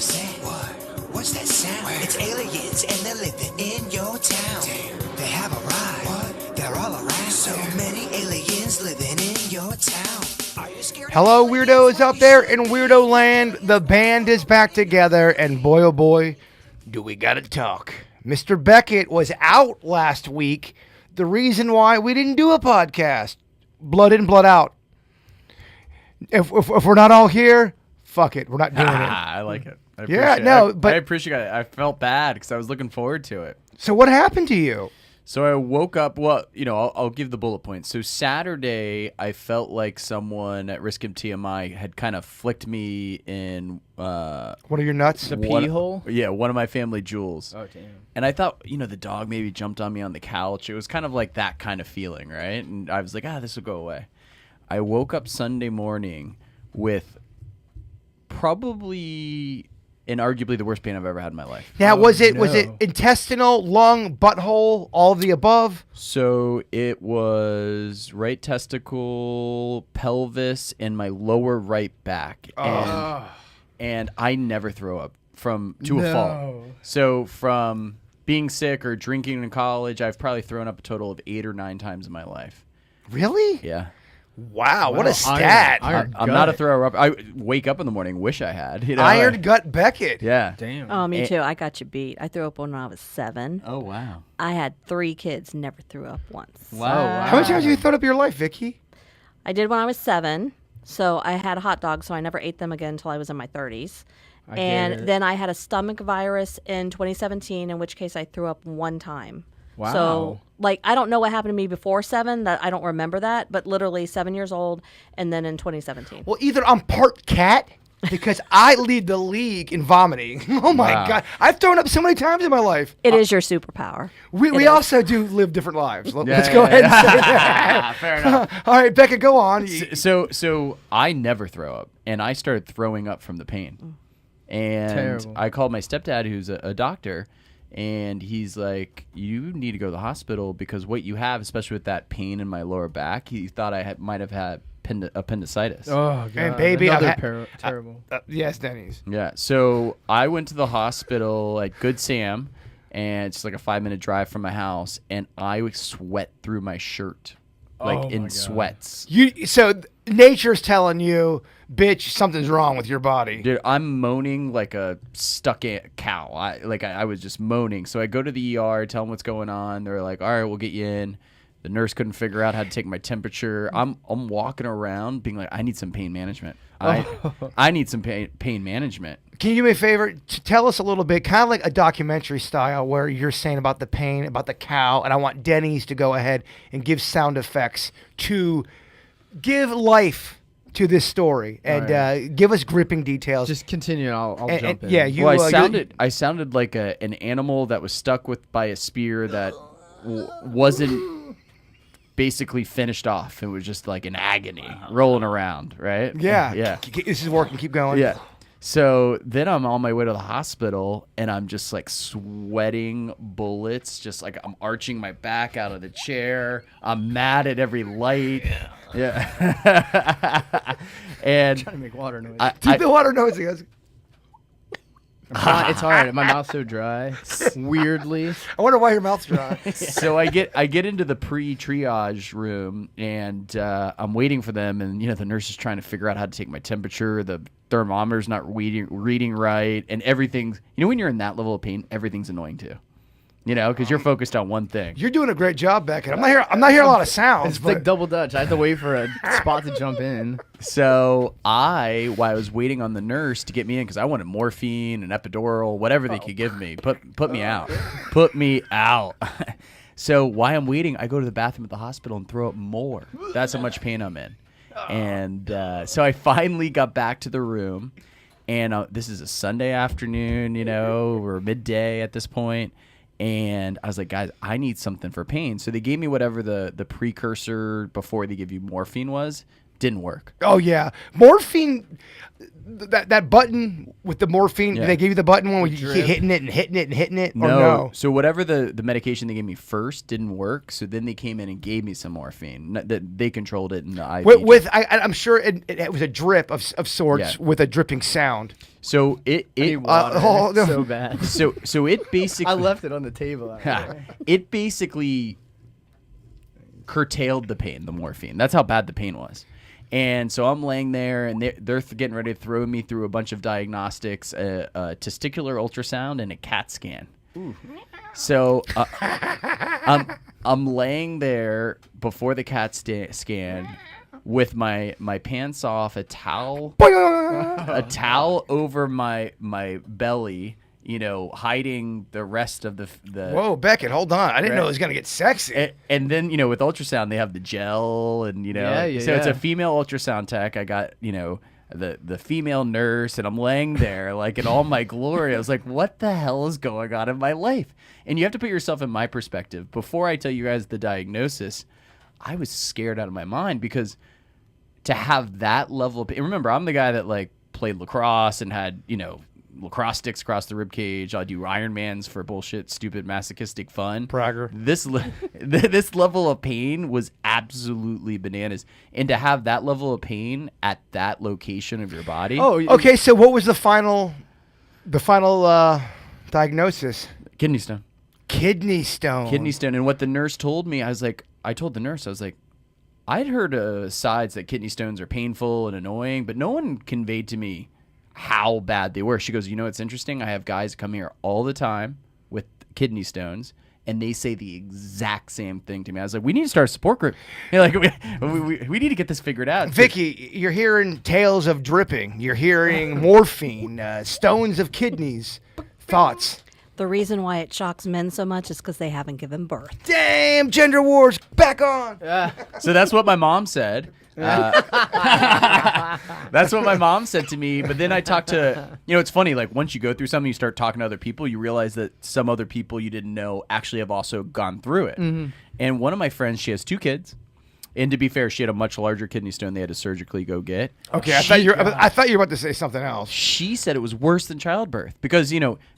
saying. What? What's that sound? Where? It's aliens and they're living in your town. Damn. They have arrived. What? They're all around. So many aliens living in your town. Are you scared? Hello, weirdos out there in Weirdo Land. The band is back together, and boy, oh boy, do we gotta talk. Mr. Beckett was out last week. The reason why we didn't do a podcast. Blood in, blood out. If we're not all here, fuck it. We're not doing it. I like it. But I appreciate it. I felt bad because I was looking forward to it. So what happened to you? So I woke up. Well, I'll give the bullet points. So Saturday, I felt like someone at risk of TMI had kind of flicked me in. What are your nuts? The pee hole? Yeah, one of my family jewels. Oh, damn. And I thought, the dog maybe jumped on me on the couch. It was kind of like that kind of feeling, right? And I was like, this will go away. I woke up Sunday morning with probably and arguably the worst pain I've ever had in my life. Now, was it intestinal, lung, butthole, all of the above? So it was right testicle, pelvis, and my lower right back. And I never throw up to a fault. So from being sick or drinking in college, I've probably thrown up a total of 8 or 9 times in my life. Really? Yeah. Wow, what a stat. I'm not a thrower up. I wake up in the morning, wish I had. Iron Gut Beckett. Yeah. Damn. Oh, me too. I got you beat. I threw up when I was 7. Oh, wow. I had 3 kids, never threw up once. Wow. How many times have you thrown up in your life, Vicky? I did when I was 7. So I had a hot dog, so I never ate them again until I was in my 30s. And then I had a stomach virus in 2017, in which case I threw up 1 time. Wow. So, I don't know what happened to me before 7. That I don't remember that, but literally 7 years old, and then in 2017. Well, either I'm part cat, because I lead the league in vomiting. Oh, my God. I've thrown up so many times in my life. It is your superpower. We also do live different lives. Let's go ahead and say that. Fair enough. All right, Becca, go on. So I never throw up, and I started throwing up from the pain. And Terrible. I called my stepdad, who's a doctor, and he's like, you need to go to the hospital because what you have, especially with that pain in my lower back, he thought I might have had appendicitis. Oh, God. And baby, terrible. Yes, Denny's. Yeah. So I went to the hospital at Good Sam, and it's like a 5-minute drive from my house, and I would sweat through my shirt, in sweats. So nature's telling you, bitch, something's wrong with your body. Dude, I'm moaning like a stuck cow. I was just moaning. So I go to the ER, tell them what's going on. They're like, all right, we'll get you in. The nurse couldn't figure out how to take my temperature. I'm walking around being like, I need some pain management. I need some pain management. Can you do me a favor? Tell us a little bit, kind of like a documentary style, where you're saying about the pain, about the cow, and I want Denny's to go ahead and give sound effects to give life to this story and give us gripping details. Just continue. I'll jump in. Yeah, you. Well, I sounded like an animal that was stuck by a spear that wasn't basically finished off. It was just like an agony rolling around, right? Yeah. Yeah. This is working. Keep going. Yeah. So then I'm on my way to the hospital, and I'm just like sweating bullets, just like I'm arching my back out of the chair. I'm mad at every light. Yeah. And Trying to make water noise. Keep the water noise. Guys. It's all right. My mouth's so dry. Weirdly. I wonder why your mouth's dry. So I get into the pre-triage room, and I'm waiting for them, and the nurse is trying to figure out how to take my temperature. The thermometer's not reading right, and everything's when you're in that level of pain, everything's annoying too. Because you're focused on one thing. You're doing a great job, Beckett. I'm not hearing a lot of sounds. It's like double Dutch. I had to wait for a spot to jump in. So while I was waiting on the nurse to get me in, because I wanted morphine, an epidural, whatever they could give me, put me out. Put me out. So while I'm waiting, I go to the bathroom at the hospital and throw up more. That's how much pain I'm in. And so I finally got back to the room, and this is a Sunday afternoon, or midday at this point. And I was like, guys, I need something for pain. So they gave me whatever the precursor before they give you morphine was Didn't work. Oh yeah, morphine. That button with the morphine. Yeah. They gave you the button one where you keep drip. hitting it and hitting it and hitting it. No. Or no. So whatever the medication they gave me first didn't work. So then they came in and gave me some morphine. That they controlled it in the IV. I'm sure it was a drip of sorts Yeah. with a dripping sound. So it oh, no. so bad. so it basically I left it on the table. out there. it basically curtailed the pain, the morphine. That's how bad the pain was. And so I'm laying there, and they're getting ready to throw me through a bunch of diagnostics, a testicular ultrasound, and a CAT scan. Ooh. So I'm laying there before the CAT scan with my pants off, a towel over my belly, hiding the rest of the. Whoa, Beckett, hold on! I didn't know it was gonna get sexy. And then with ultrasound they have the gel and so it's a female ultrasound tech. I got the female nurse, and I'm laying there like in all my glory. I was like, what the hell is going on in my life? And you have to put yourself in my perspective. Before I tell you guys the diagnosis, I was scared out of my mind, because to have that level of pain. Remember, I'm the guy that like played lacrosse and had lacrosse sticks across the rib cage. I do Ironmans for bullshit, stupid, masochistic fun. Bragger. This level of pain was absolutely bananas, and to have that level of pain at that location of your body. Oh, Okay, so what was the final diagnosis? Kidney stone. Kidney stone. Kidney stone. And what the nurse told me, I told the nurse, I was like, I'd heard sides that kidney stones are painful and annoying, but no one conveyed to me how bad they were. She goes, it's interesting. I have guys come here all the time with kidney stones, and they say the exact same thing to me. I was like, we need to start a support group. Like, we need to get this figured out. Vicky, you're hearing tales of dripping. You're hearing morphine, stones of kidneys. Thoughts? The reason why it shocks men so much is because they haven't given birth. Damn, gender wars back on. So that's what my mom said. That's what my mom said to me. But then I talked to, it's funny, like once you go through something, you start talking to other people, you realize that some other people you didn't know actually have also gone through it. Mm-hmm. And one of my friends, she has 2 kids. And to be fair, she had a much larger kidney stone they had to surgically go get. Okay, I thought you were about to say something else. She said it was worse than childbirth because,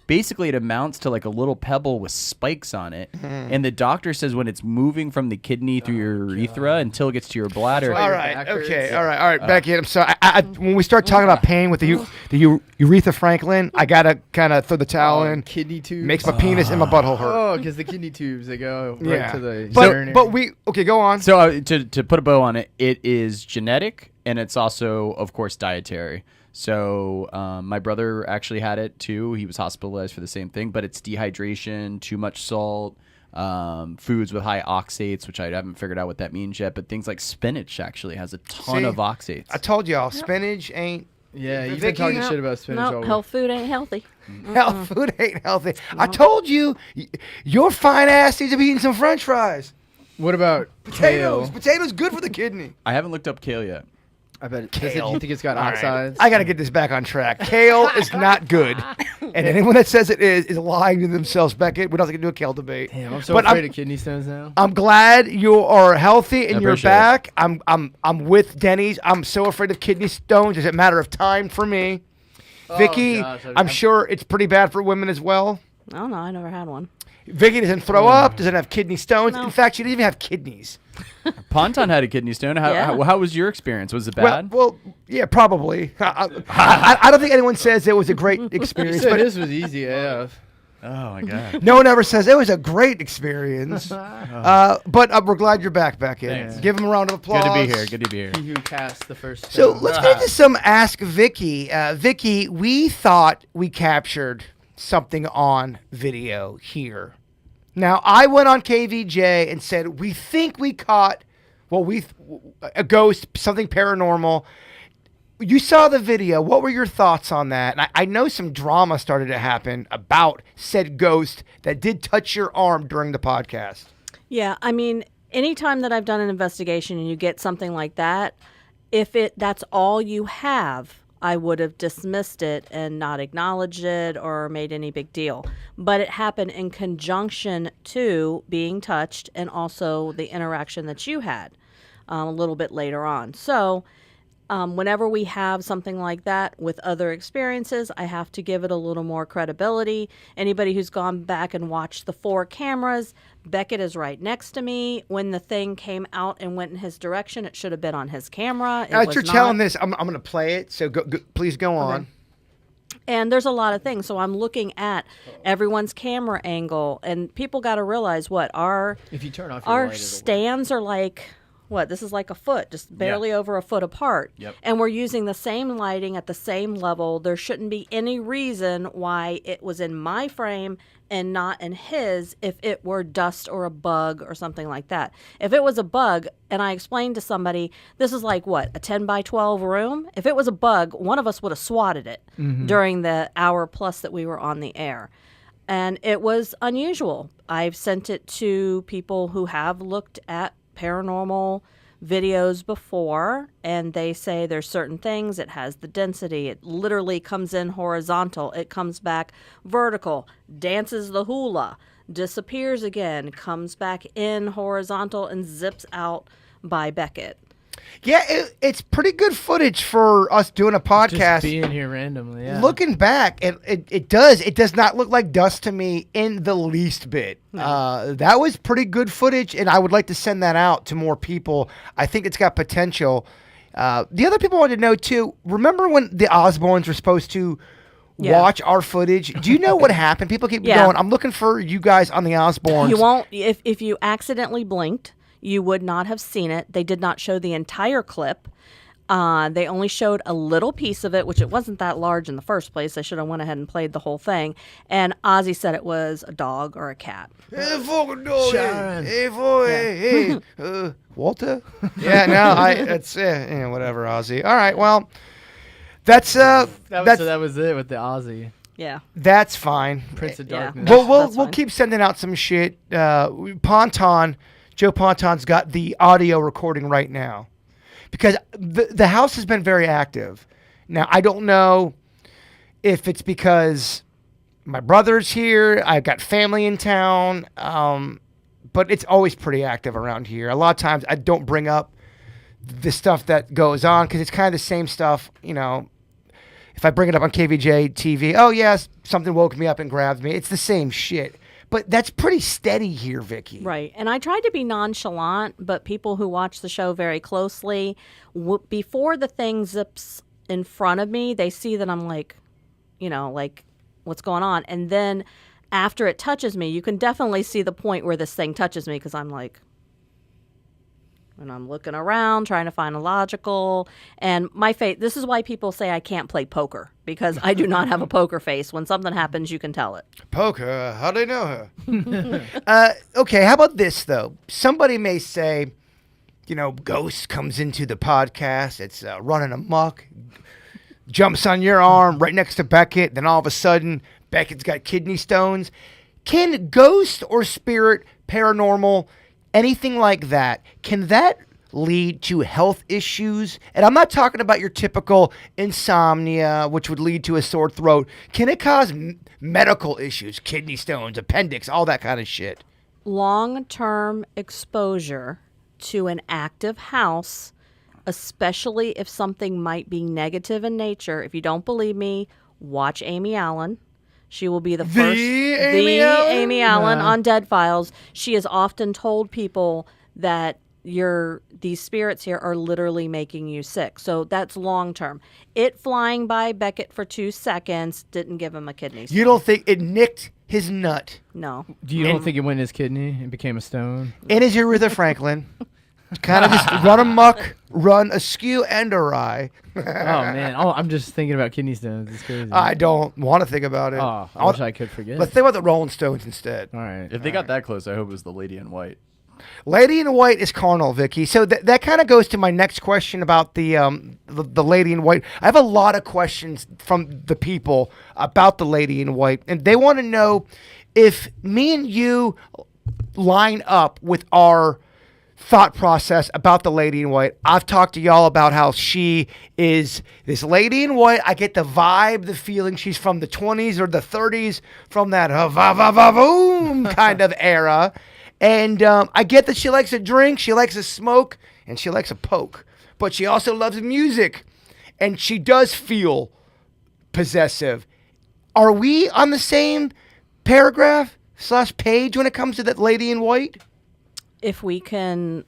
basically it amounts to like a little pebble with spikes on it. And the doctor says when it's moving from the kidney through your urethra until it gets to your bladder. All right, okay, all right, Becky, I'm sorry. When we start talking about pain with the Aretha Franklin, I got to kind of throw the towel in. Kidney tubes. Makes my penis and my butthole hurt. Oh, because the kidney tubes, they go right to the But go on. So to put a bow on it, it is genetic, and it's also, of course, dietary. So my brother actually had it too. He was hospitalized for the same thing, but it's dehydration, too much salt, foods with high oxates, which I haven't figured out what that means yet. But things like spinach actually has a ton of oxates. I told y'all, spinach ain't. Yeah, you've been talking shit about spinach all No, week. health food ain't healthy. Health food ain't healthy. I told you, your fine ass needs to be eating some French fries. What about Potatoes. kale? Potatoes good for the kidney. I haven't looked up kale yet. I bet. Kale. You think it's got All right. oxides? I got to get this back on track. Kale is not good. And anyone that says it is lying to themselves. Beckett, we're not going to do a kale debate. Damn, I'm so But afraid of kidney stones now. I'm glad you are healthy and I you're appreciate back. I'm with Denny's. I'm so afraid of kidney stones. It's a matter of time for me. Vicky, gosh, I'm sure it's pretty bad for women as well. I don't know. I never had one. Vicky doesn't throw up, doesn't have kidney stones. No. In fact, she doesn't even have kidneys. Ponton had a kidney stone. How was your experience? Was it bad? Well, yeah, probably. I don't think anyone says it was a great You experience, said but this was easy AF. Oh my god. no one ever says it was a great experience. But we're glad you're back, Beckett. Thanks. Give him a round of applause. Good to be here. Good to be here. He who cast the first So stone. let's get into some Ask Vicky. Vicky, we thought we captured something on video here. Now, I went on KVJ and said, we think we caught a ghost, something paranormal. You saw the video. What were your thoughts on that? And I know some drama started to happen about said ghost that did touch your arm during the podcast. Yeah, I mean, anytime that I've done an investigation and you get something like that, that's all you have, I would have dismissed it and not acknowledged it or made any big deal. But it happened in conjunction to being touched and also the interaction that you had a little bit later on. So whenever we have something like that with other experiences, I have to give it a little more credibility. Anybody who's gone back and watched the 4 cameras, Beckett is right next to me. When the thing came out and went in his direction, it should have been on his camera. Now that you're telling this, I'm going to play it, so please go on. And there's a lot of things. So I'm looking at everyone's camera angle, and people got to realize If you turn off your our light, it'll stands are like. What, this is like a foot, just barely over a foot apart. Yep. And we're using the same lighting at the same level. There shouldn't be any reason why it was in my frame and not in his if it were dust or a bug or something like that. If it was a bug, and I explained to somebody, this is like what, a 10 by 12 room? If it was a bug, one of us would have swatted it during the hour plus that we were on the air. And it was unusual. I've sent it to people who have looked at paranormal videos before, and they say there's certain things. It has the density. It literally comes in horizontal. It comes back vertical, dances the hula, disappears again, comes back in horizontal, and zips out by Beckett. Yeah, it's pretty good footage for us doing a podcast. just being here randomly. Yeah. Looking back, it does not look like dust to me in the least bit. That was pretty good footage, and I would like to send that out to more people. I think it's got potential. The other people wanted to know too. Remember when the Osbournes were supposed to watch our footage? Do you know what happened? People keep going, I'm looking for you guys on the Osbournes. You won't if you accidentally blinked. You would not have seen it. They did not show the entire clip. They only showed a little piece of it, which it wasn't that large in the first place. They should have went ahead and played the whole thing. And Ozzy said it was a dog or a cat. Hey, fucking dog. Sharon. Hey, boy. Hey, Walter? Yeah, no, it's whatever, Ozzy. All right, well, that's that was it with the Aussie. Yeah. that's fine. Prince of Yeah. Darkness. Well, That's we'll fine. keep sending out some shit. Joe Ponton's got the audio recording right now because the house has been very active. Now, I don't know if it's because my brother's here, I've got family in town, but it's always pretty active around here. A lot of times I don't bring up the stuff that goes on because it's kind of the same stuff, If I bring it up on KVJ TV, oh yes, something woke me up and grabbed me. It's the same shit. But that's pretty steady here, Vicky. Right. And I tried to be nonchalant, but people who watch the show very closely, before the thing zips in front of me, they see that I'm like, what's going on? And then after it touches me, you can definitely see the point where this thing touches me because I'm like, and I'm looking around, trying to find a logical. And my face, this is why people say I can't play poker, because I do not have a poker face. When something happens, you can tell it. Poker, how do they know her? Okay, how about this, though? Somebody may say, Ghost comes into the podcast, it's running amok, jumps on your arm right next to Beckett, then all of a sudden, Beckett's got kidney stones. Can ghost or spirit, paranormal, anything like that, can that lead to health issues? And I'm not talking about your typical insomnia, which would lead to a sore throat. Can it cause medical issues, kidney stones, appendix, all that kind of shit? Long-term exposure to an active house, especially if something might be negative in nature. If you don't believe me, watch Amy Allen. She will be the first. Amy Allen on Dead Files. She has often told people that these spirits here are literally making you sick. So that's long term. It flying by Beckett for 2 seconds didn't give him a kidney stone. You don't think it nicked his nut No. Do you don't think it went in his kidney and became a stone? and his Aretha Franklin? Kind of just run amok, run askew and awry. Oh man! Oh, I'm just thinking about kidney stones. It's crazy. I don't want to think about it. Oh, I wish I could forget. Let's think about the Rolling Stones instead. All right. If they got that close, I hope it was the Lady in White. Lady in White is carnal, Vicky. So that kind of goes to my next question about the Lady in White. I have a lot of questions from the people about the Lady in White, and they want to know if me and you line up with our thought process about the Lady in White. I've talked to y'all about how she is this Lady in White. I get the vibe, the feeling she's from the 20s or the 30s, from that va-va-va-voom kind of era. And I get that she likes a drink, she likes a smoke, and she likes a poke. but she also loves music, and she does feel possessive. Are we on the same paragraph/page when it comes to that lady in white? If we can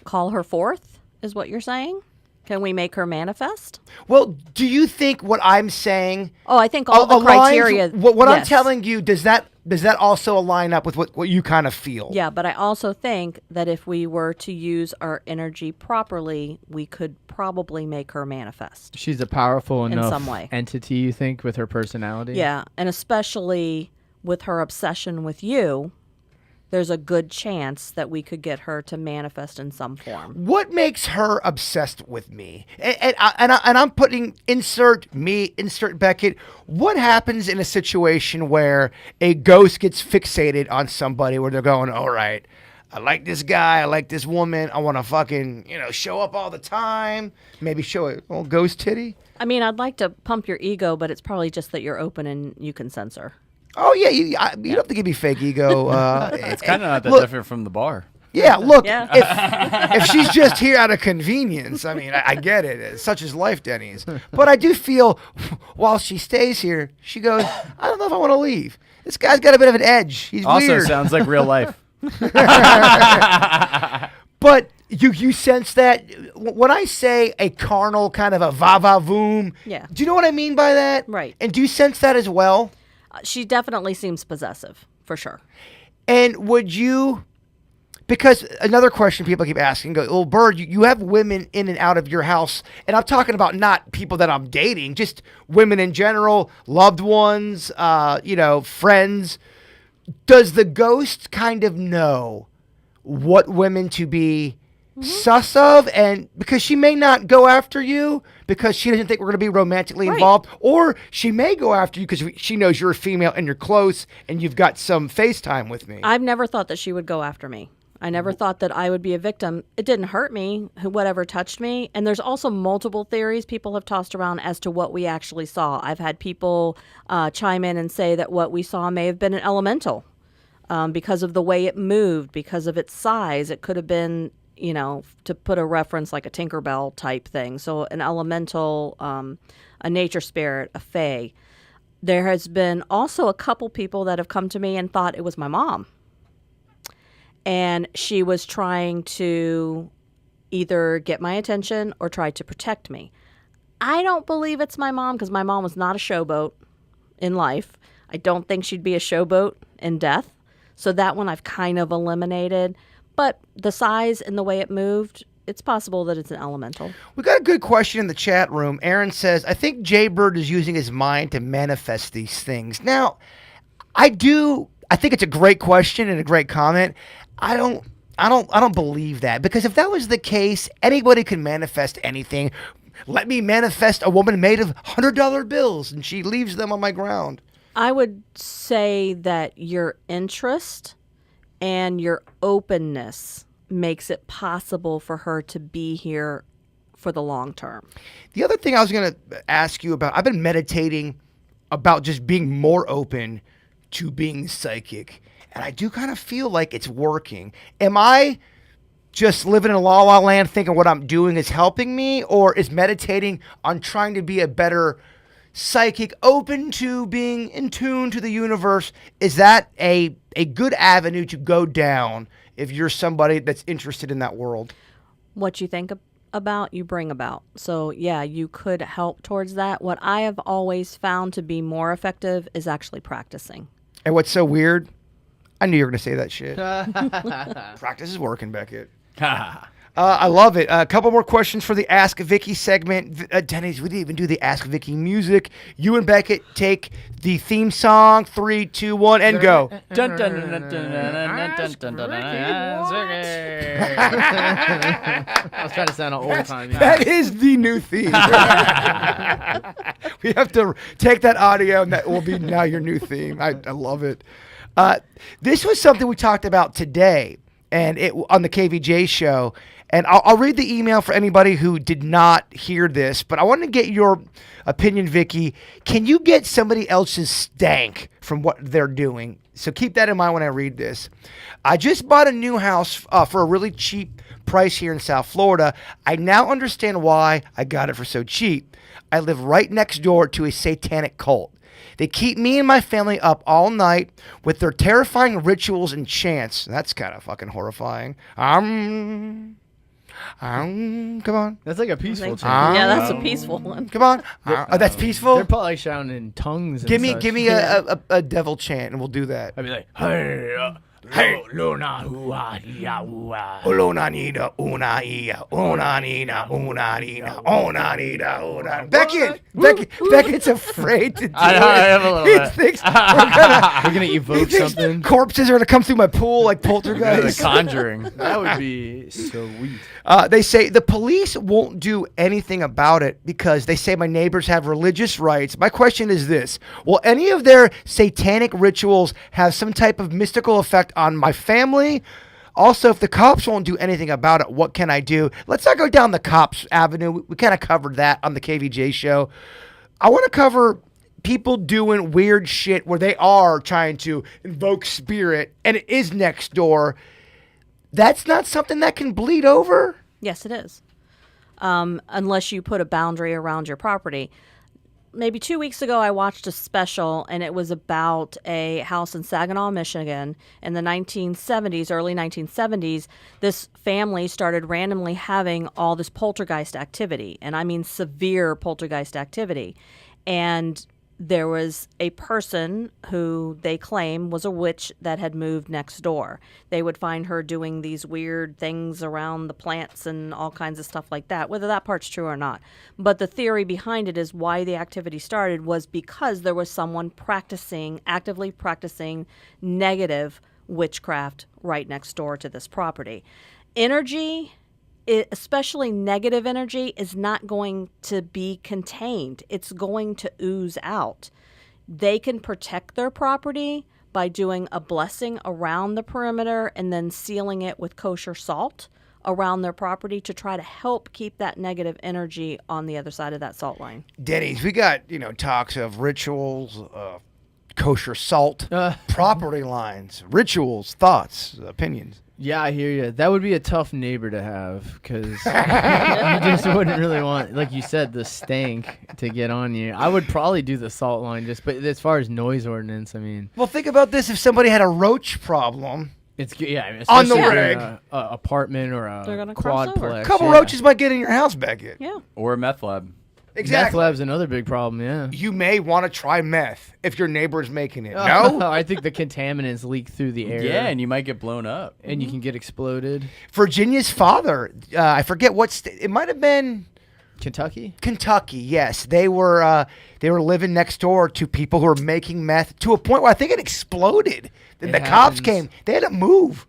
call her forth, is what you're saying? Can we make her manifest? Well, do you think what I'm saying? Oh, I think all the aligns- criteria. What I'm yes. telling you, does that also align up with what you kind of feel? Yeah, but I also think that if we were to use our energy properly, we could probably make her manifest. She's a powerful In enough some way. entity, you think, with her personality? Yeah, and especially with her obsession with you, there's a good chance that we could get her to manifest in some form. What makes her obsessed with me? And I'm putting insert Beckett. What happens in a situation where a ghost gets fixated on somebody where they're going, all right, I like this guy, I like this woman, I want to fucking, show up all the time, maybe show a little ghost titty? I mean, I'd like to pump your ego, but it's probably just that you're open and you can censor. Oh, yeah, you don't have to give me fake ego. It's kind of not that look, different from the bar. Yeah, look, Yeah. if she's just here out of convenience, I mean, I get it. Such is life, Denny's. But I do feel while she stays here, she goes, I don't know if I want to leave. This guy's got a bit of an edge. He's Also weird. sounds like real life. But you sense that when I say a carnal kind of a va-va-voom, Yeah. do you know what I mean by that? Right. And do you sense that as well? She definitely seems possessive, for sure. And would you, because another question people keep asking, go, well, Bird, you have women in and out of your house, and I'm talking about not people that I'm dating, just women in general, loved ones, friends. Does the ghost kind of know what women to be sus of? And because she may not go after you because she doesn't think we're going to be romantically Right. involved, or she may go after you because she knows you're a female and you're close and you've got some FaceTime with me. I've never thought that she would go after me. I never thought that I would be a victim. It didn't hurt me, whatever touched me. And there's also multiple theories people have tossed around as to what we actually saw. I've had people chime in and say that what we saw may have been an elemental because of the way it moved, because of its size. It could have been, to put a reference like a Tinkerbell type thing. So an elemental, a nature spirit, a fae. There has been also a couple people that have come to me and thought it was my mom. And she was trying to either get my attention or try to protect me. I don't believe it's my mom because my mom was not a showboat in life. I don't think she'd be a showboat in death. So that one I've kind of eliminated. But the size and the way it moved, it's possible that it's an elemental. We got a good question in the chat room. Aaron says, I think Jay Bird is using his mind to manifest these things. Now, I think it's a great question and a great comment. I don't believe that, because if that was the case, anybody can manifest anything. Let me manifest a woman made of $100 bills and she leaves them on my ground. I would say that your interest and your openness makes it possible for her to be here for the long term. The other thing I was going to ask you about, I've been meditating about just being more open to being psychic. And I do kind of feel like it's working. Am I just living in la la land thinking what I'm doing is helping me? Or is meditating on trying to be a better psychic, open to being in tune to the universe? Is that a good avenue to go down if you're somebody that's interested in that world? What you think about, you bring about. So yeah, you could help towards that. What I have always found to be more effective is actually practicing. And what's so weird? I knew you were going to say that shit. Practice is working, Beckett. I love it. A couple more questions for the Ask Vicky segment. Denny's, we didn't even do the Ask Vicky music. You and Beckett take the theme song. 3, 2, 1, and go. Dun, dun, dun, dun, dun, dun, dun, dun, dun, dun. I was trying to sound old timey. That is the new theme. We have to take that audio, and that will be now your new theme. I love it. This was something we talked about today, and on the KVJ show. And I'll read the email for anybody who did not hear this, but I want to get your opinion, Vicky. Can you get somebody else's stank from what they're doing? So keep that in mind when I read this. I just bought a new house for a really cheap price here in South Florida. I now understand why I got it for so cheap. I live right next door to a satanic cult. They keep me and my family up all night with their terrifying rituals and chants. That's kind of fucking horrifying. Come on. That's like a peaceful chant. Yeah, that's a peaceful one. Come on. Oh, that's peaceful? They're probably shouting in tongues. Give and me a devil chant, and we'll do that. I'd be like, hey, Luna, hua, ia, hua. Olonanida, una-ia, onanina, unanina, onanida, una. Beckett's afraid to do I am a little He bit. thinks We're gonna evoke something. corpses are gonna come through my pool like The poltergeist. Conjuring. That would be sweet. They say the police won't do anything about it because they say my neighbors have religious rights. My question is this: will any of their satanic rituals have some type of mystical effect on my family? Also, if the cops won't do anything about it, what can I do? Let's not go down the cops avenue. We kind of covered that on the KVJ show. I want to cover people doing weird shit where they are trying to invoke spirit and it is next door. That's not something that can bleed over? Yes, it is. Unless you put a boundary around your property. Maybe 2 weeks ago, I watched a special, and it was about a house in Saginaw, Michigan. In the 1970s, early 1970s, this family started randomly having all this poltergeist activity, and I mean severe poltergeist activity. And there was a person who they claim was a witch that had moved next door. They would find her doing these weird things around the plants and all kinds of stuff like that, whether that part's true or not. But the theory behind it is why the activity started was because there was someone actively practicing negative witchcraft right next door to this property. Energy, especially negative energy, is not going to be contained. It's going to ooze out. They can protect their property by doing a blessing around the perimeter and then sealing it with kosher salt around their property to try to help keep that negative energy on the other side of that salt line. Denny's, we got, talks of rituals, kosher salt, property lines, rituals, thoughts, opinions. Yeah, I hear you. That would be a tough neighbor to have because you just wouldn't really want, like you said, the stank to get on you. I would probably do the salt line but as far as noise ordinance, I mean. Well, think about this. If somebody had a roach problem, It's yeah, I mean, On the especially reg. a apartment or They're a gonna cross over. quadplex. a couple yeah. roaches might get in your house, Beckett. Yeah. Or a meth lab. Meth lab's another big problem. Yeah. You may want to try meth if your neighbor's making it. No? I think the contaminants leak through the air. Yeah, and you might get blown up. and you can get exploded. Virginia's father, I forget what state, it might have been Kentucky. Kentucky. Yes, they were living next door to people who were making meth to a point where I think it exploded. Then It the cops happens. came. They had to move.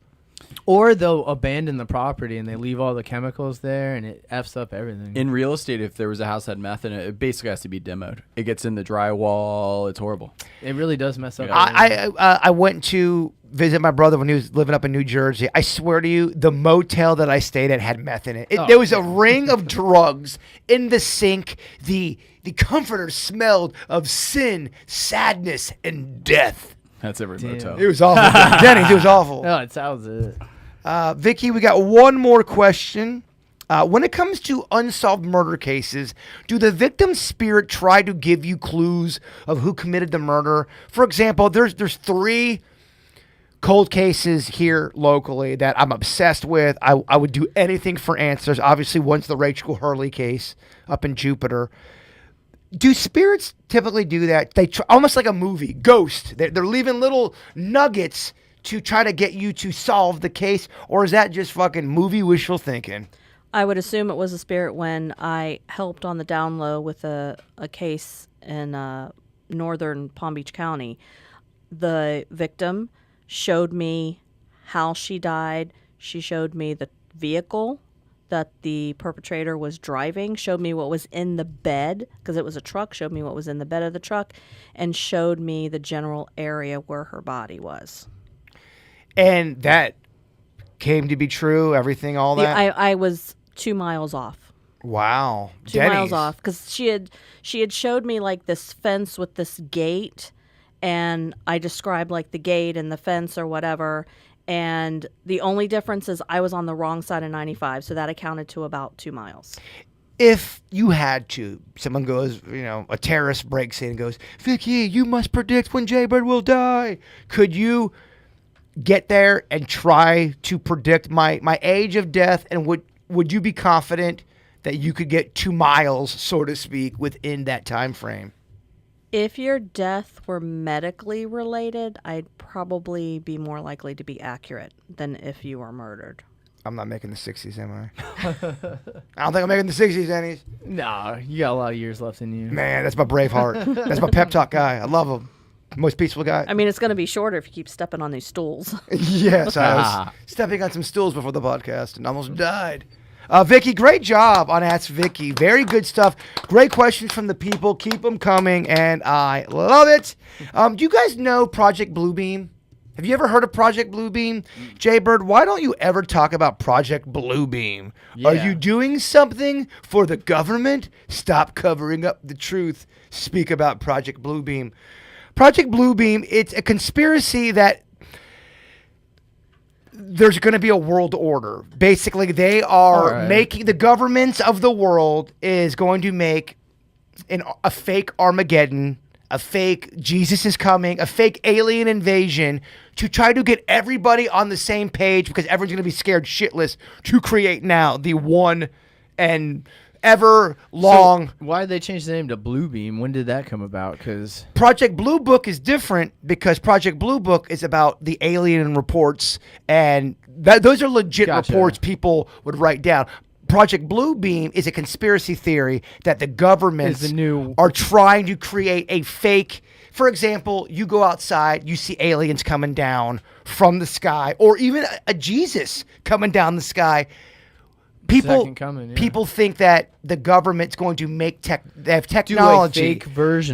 Or they'll abandon the property and they leave all the chemicals there and it F's up everything. In real estate, if there was a house that had meth in it, it basically has to be demoed. It gets in the drywall. It's horrible. It really does mess up. everything. I went to visit my brother when he was living up in New Jersey. I swear to you, the motel that I stayed at had meth in it. There was a ring of drugs in the sink. The comforter smelled of sin, sadness, and death. That's every motel. It was awful. Denny's, it was awful. No, it sounds it. Vicky, we got one more question. When it comes to unsolved murder cases, do the victim's spirit try to give you clues of who committed the murder? For example, there's 3 cold cases here locally that I'm obsessed with. I would do anything for answers. Obviously, one's the Rachel Hurley case up in Jupiter. Do spirits typically do that? They almost like a movie, Ghost. They're leaving little nuggets to try to get you to solve the case, or is that just fucking movie wishful thinking? I would assume it was a spirit when I helped on the down low with a case in northern Palm Beach County. The victim showed me how she died. She showed me the vehicle that the perpetrator was driving, showed me what was in the bed, because it was a truck, showed me what was in the bed of the truck, and showed me the general area where her body was. And that came to be true, everything, all that? I was 2 miles off. Wow. 2 miles off, because she had showed me like this fence with this gate, and I described like the gate and the fence or whatever, And the only difference is I was on the wrong side of 95, so that accounted to about 2 miles. If you had to, someone goes, a terrorist breaks in and goes, Vicky, you must predict when Jaybird will die. Could you get there and try to predict my age of death? And would you be confident that you could get 2 miles, so to speak, within that time frame? If your death were medically related, I'd probably be more likely to be accurate than if you were murdered. I'm not making the 60s, am I? I don't think I'm making the 60s, Annie's. Nah, you got a lot of years left in you. Man, that's my Braveheart. That's my pep talk guy. I love him. Most peaceful guy. I mean, it's going to be shorter if you keep stepping on these stools. Yes, I was stepping on some stools before the podcast and almost died. Vicky, great job on Ask Vicky. Very good stuff. Great questions from the people. Keep them coming, and I love it. Do you guys know Project Bluebeam? Have you ever heard of Project Bluebeam? Jaybird, why don't you ever talk about Project Bluebeam? Yeah. Are you doing something for the government? Stop covering up the truth. Speak about Project Bluebeam. Project Bluebeam, it's a conspiracy that there's going to be a world order. Basically, they are making, the governments of the world is going to make a fake Armageddon, a fake Jesus is coming, a fake alien invasion to try to get everybody on the same page because everyone's going to be scared shitless to create now the one and ever long. So why did they change the name to Bluebeam? When did that come about? Because Project Blue Book is different because Project Blue Book is about the alien reports, and those are legit reports people would write down. Project Bluebeam is a conspiracy theory that the governments are trying to create a fake. For example, you go outside, you see aliens coming down from the sky, or even a Jesus coming down the sky. People think that the government's going to make they have technology,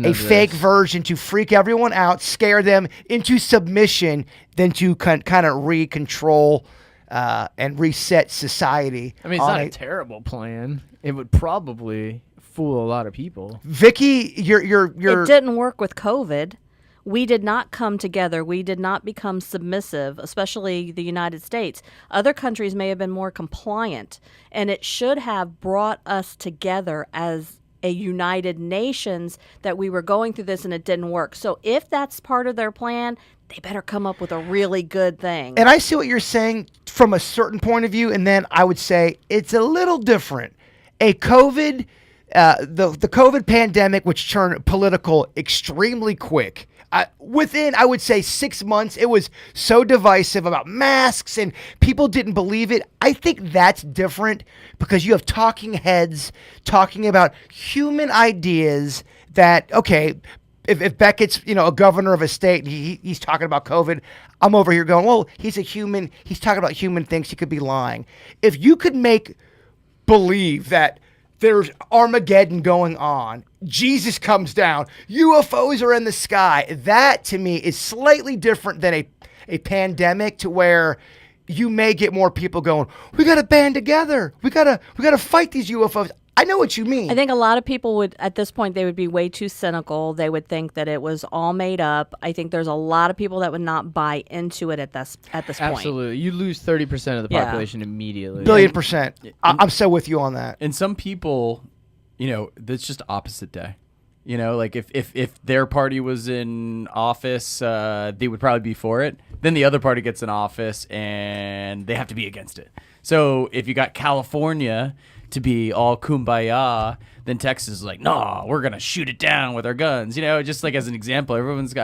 a fake version to freak everyone out, scare them into submission, then to kind of control and reset society. I mean, it's not a terrible plan. It would probably fool a lot of people. Vicky, you're It didn't work with COVID. We did not come together. We did not become submissive, especially the United States. Other countries may have been more compliant, and it should have brought us together as a United Nations that we were going through this and it didn't work. So if that's part of their plan, they better come up with a really good thing. And I see what you're saying from a certain point of view, and then I would say it's a little different. A COVID, the COVID pandemic, which turned political extremely quick. Within, I would say, 6 months, it was so divisive about masks and people didn't believe it. I think that's different because you have talking heads talking about human ideas that, okay, if Beckett's, a governor of a state, and he's talking about COVID, I'm over here going, well, he's a human. He's talking about human things. He could be lying. If you could believe that there's Armageddon going on, Jesus comes down, UFOs are in the sky, that to me is slightly different than a pandemic, to where you may get more people going, we got to band together. We got to fight these UFOs. I know what you mean. I think a lot of people would, at this point, they would be way too cynical. They would think that it was all made up. I think there's a lot of people that would not buy into it at this point. Absolutely. You lose 30% of the population immediately. Billion percent. I'm so with you on that. And some people, that's just opposite day. Like if their party was in office, they would probably be for it. Then the other party gets in office and they have to be against it. So if you got California to be all kumbaya, then Texas is like, no, we're going to shoot it down with our guns. Just like as an example, I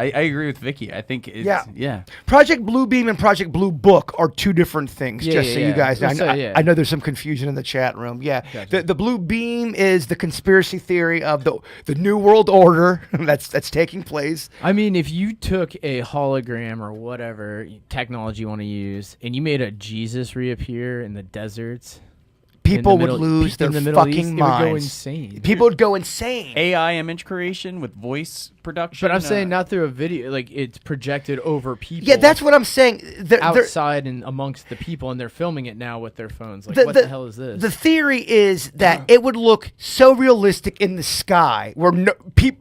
agree with Vicky. I think it's, yeah. Project Bluebeam and Project Blue Book are two different things, so you guys know. I know there's some confusion in the chat room. Yeah. Gotcha. The Blue Beam is the conspiracy theory of the New World Order that's taking place. I mean, if you took a hologram or whatever technology you want to use and you made a Jesus reappear in the deserts, people would Middle- lose their in the Middle fucking East, minds. It would go insane. People would go insane. AI image creation with voice production. But I'm saying not through a video, like it's projected over people. Yeah, that's what I'm saying. They're- outside and amongst the people, and they're filming it now with their phones. Like, what the hell is this? The theory is that it would look so realistic in the sky, where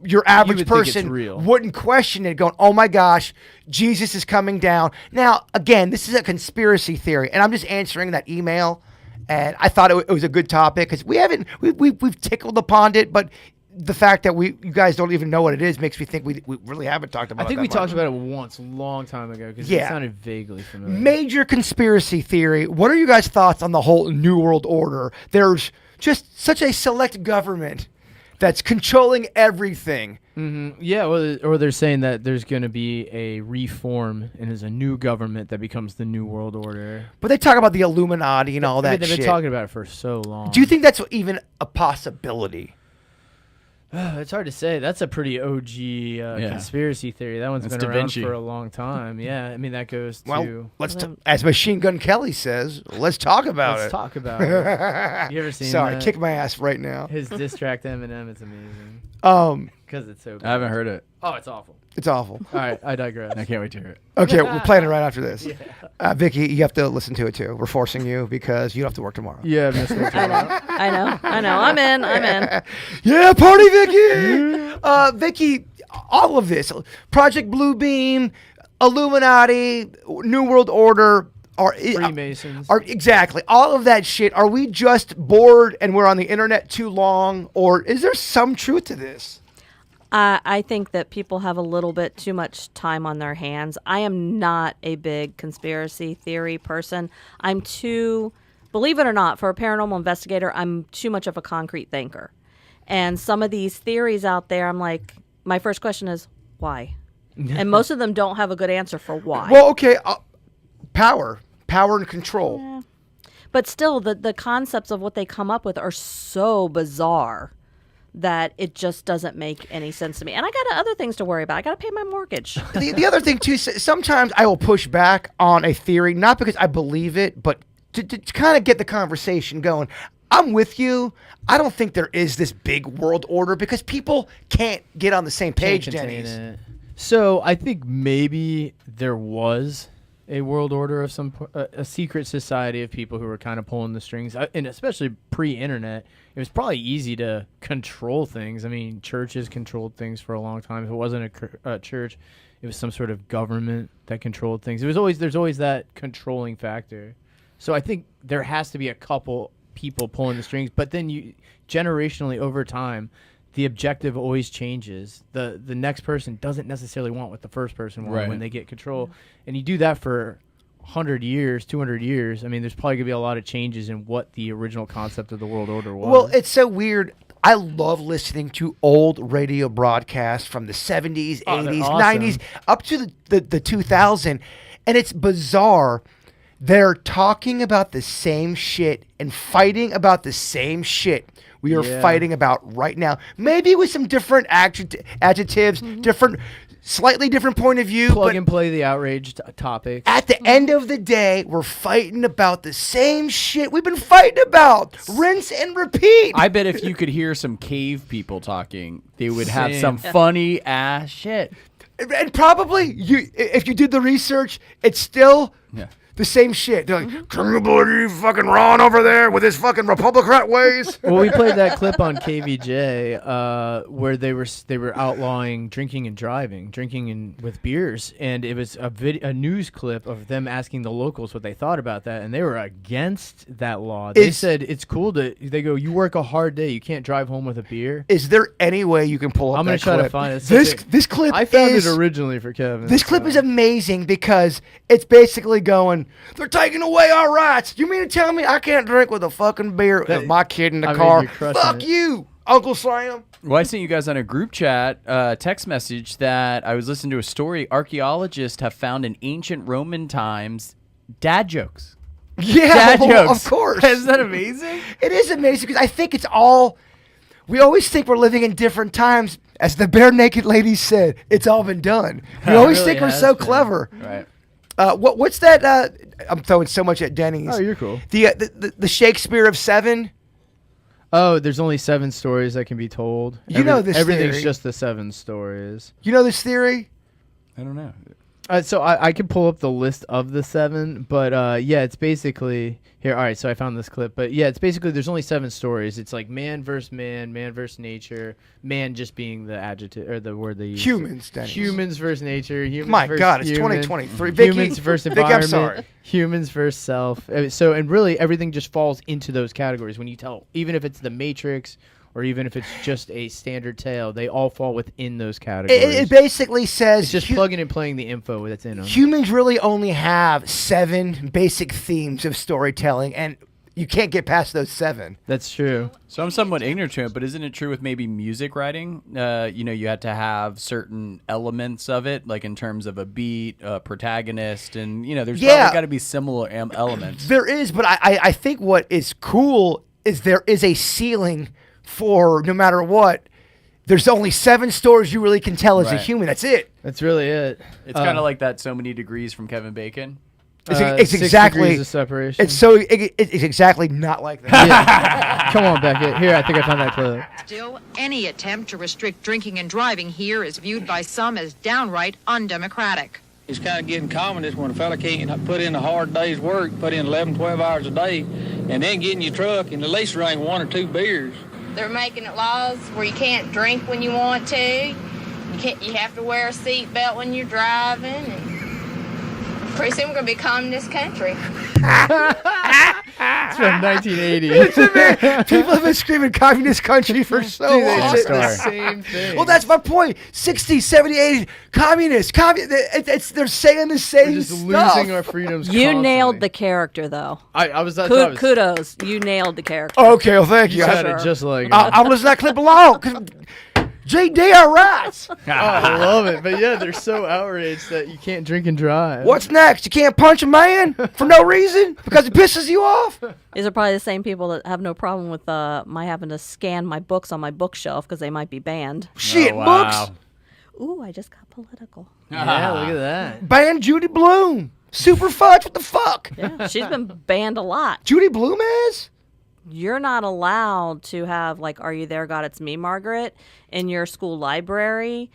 your average would think it's person real. wouldn't question it, going, "Oh my gosh, Jesus is coming down." Now, again, this is a conspiracy theory, and I'm just answering that email. And I thought it was a good topic because we've tickled upon it, but the fact that you guys don't even know what it is makes me think we really haven't talked about it. I think that we much. talked about it once, a long time ago, because Yeah. it sounded vaguely familiar. Major conspiracy theory. What are you guys' thoughts on the whole New World Order? There's just such a select government that's controlling everything. Yeah, or they're saying that there's going to be a reform and there's a new government that becomes the New World Order. But they talk about the Illuminati and all that They've shit. been talking about it for so long. Do you think that's even a possibility? It's hard to say. That's a pretty OG conspiracy theory. That one's That's been Da around Vinci. for a long time. Yeah, I mean that goes Well, to. as Machine Gun Kelly says, let's talk about Let's it. talk about it. You ever seen Sorry, that? kick my ass right now. His diss track to Eminem is amazing because it's so. I haven't heard it. Oh, it's awful. It's awful. All right, I digress. I can't wait to hear it. Okay, we're playing it right after this. Vicky, you have to listen to it too. We're forcing you because you don't have to work tomorrow. Yeah, Mr. I know. I'm in. Yeah, party, Vicky. Vicky, all of this, Project Bluebeam, Illuminati, New World Order, Freemasons. Exactly all of that shit. Are we just bored and we're on the internet too long, or is there some truth to this? I think that people have a little bit too much time on their hands. I am not a big conspiracy theory person. I'm too, believe it or not, for a paranormal investigator, I'm too much of a concrete thinker. And some of these theories out there, I'm like, my first question is, why? And most of them don't have a good answer for why. Well, okay, power and control. Yeah. But still, the concepts of what they come up with are so bizarre that it just doesn't make any sense to me. And I got other things to worry about. I got to pay my mortgage. The other thing, too, sometimes I will push back on a theory, not because I believe it, but to kind of get the conversation going. I'm with you. I don't think there is this big world order because people can't get on the same page, Can't contain Denny's. it. So I think maybe there was a world order of a secret society of people who were kind of pulling the strings, and especially pre-internet, it was probably easy to control things. I mean, churches controlled things for a long time. If it wasn't a church, it was some sort of government that controlled things. There's always that controlling factor. So I think there has to be a couple people pulling the strings, but then generationally over time, the objective always changes. The next person doesn't necessarily want what the first person wanted when they get control. And you do that for 100 years, 200 years. I mean, there's probably going to be a lot of changes in what the original concept of the world order was. Well, it's so weird. I love listening to old radio broadcasts from the 70s, 80s, awesome. 90s, up to the 2000. And it's bizarre. They're talking about the same shit and fighting about the same shit we are fighting about right now. Maybe with some different adjectives, slightly different point of view. Plug but and play the outrage topics. at the end of the day, we're fighting about the same shit we've been fighting about. Rinse and repeat. I bet if you could hear some cave people talking, they would have Same. some funny ass shit. And probably, if you did the research, it's still the same shit. They're like, can you believe fucking Ron over there with his fucking Republican ways? Well, we played that clip on KVJ where they were outlawing drinking and driving, with beers, and it was a news clip of them asking the locals what they thought about that, and they were against that law. They said it's cool they go, you work a hard day, you can't drive home with a beer. Is there any way you can pull up I'm gonna that try clip? to find it. This clip I found is it originally for Kevin. This clip is amazing because it's basically going, they're taking away our rights. You mean to tell me I can't drink with a fucking beer with my kid in the car? you're crushing Fuck it. you, Uncle Sam. Well, I sent you guys on a group chat text message that I was listening to a story. Archaeologists have found in ancient Roman times dad jokes. Yeah, Dad jokes. of course. Isn't that amazing? It is amazing because I think it's all. We always think we're living in different times. As the bare naked lady said, it's all been done. We always really think we're has so been. clever. Right. What's that? I'm throwing so much at Denny's. Oh, you're cool. The Shakespeare of 7. Oh, there's only 7 stories that can be told. You know this Everything's theory. just the 7 stories. You know this theory? I don't know. So I can pull up the list of the 7, but yeah, it's basically here. All right, so I found this clip, but yeah, it's basically there's only 7 stories. It's like man versus nature, man just being the adjective or the word they use. Humans, Denny's. Humans versus nature. Humans My versus God, it's human, 2023. Vicky, humans versus Vicky, I'm environment. sorry. Humans versus self. So and really everything just falls into those categories when you tell, even if it's the Matrix. Or even if it's just a standard tale, they all fall within those categories. It basically says it's just plugging and playing the info that's in them. humans really only have 7 basic themes of storytelling, and you can't get past those 7. That's true. So I'm somewhat ignorant to it, but isn't it true with maybe music writing? You had to have certain elements of it, like in terms of a beat, a protagonist, and there's probably got to be similar elements. There is, but I think what is cool is there is a ceiling for no matter what. There's only 7 stories you really can tell as a Right. human. That's it. That's really it. It's kind of like that So Many Degrees from Kevin Bacon. It's 6 exactly degrees of separation. It's exactly not like that. Yeah. Come on, Beckett. Here, I think I found that clip. Still, any attempt to restrict drinking and driving here is viewed by some as downright undemocratic. It's kind of getting common is when a fella can't put in a hard day's work, put in 11, 12 hours a day, and then get in your truck and at least drink 1 or 2 beers. They're making it laws where you can't drink when you want to. You have to wear a seatbelt when you're driving. And pretty soon we're going to be a communist country. It's from 1980. People have been screaming communist country for so Dude, long. they said the same thing. Well, that's my point. 60, 70, 80, communist. They're saying the same We're just stuff. losing our freedoms. You constantly. nailed the character, though. I was. That's what I was Kudos. You nailed the character. Okay, well, thank you. You said I, it just like. I'm listening to that clip along. 'Cause JD, all right. I love it, but yeah, they're so outraged that you can't drink and drive. What's next? You can't punch a man for no reason because it pisses you off? These are probably the same people that have no problem with my having to scan my books on my bookshelf because they might be banned. Shit, Oh, wow. books. Ooh, I just got political. Yeah, look at that. Ban Judy Blume. Super fudge. What the fuck? Yeah, she's been banned a lot. Judy Blume is? You're not allowed to have like "Are You There, God? It's Me, Margaret" in your school library.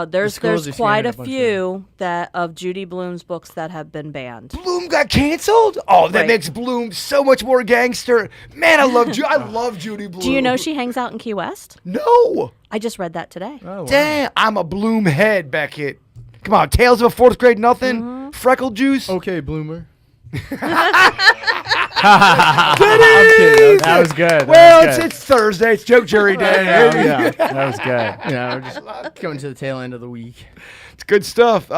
There's schools are quite scanning a a bunch few that of Judy Blume's books that have been banned. Bloom got canceled? Oh, that Right. makes Bloom so much more gangster. Man, I love Judy Blume. Do you know she hangs out in Key West? No. I just read that today. Oh, wow. Damn, I'm a Bloom head, Beckett. Come on, Tales of a 4th Grade Nothing, Freckle Juice. Okay, Bloomer. I'm kidding. That was good. That Well, was good. it's Thursday. It's Joke Jury Day. yeah, that was good. Yeah, we're just coming to the tail end of the week. It's good stuff.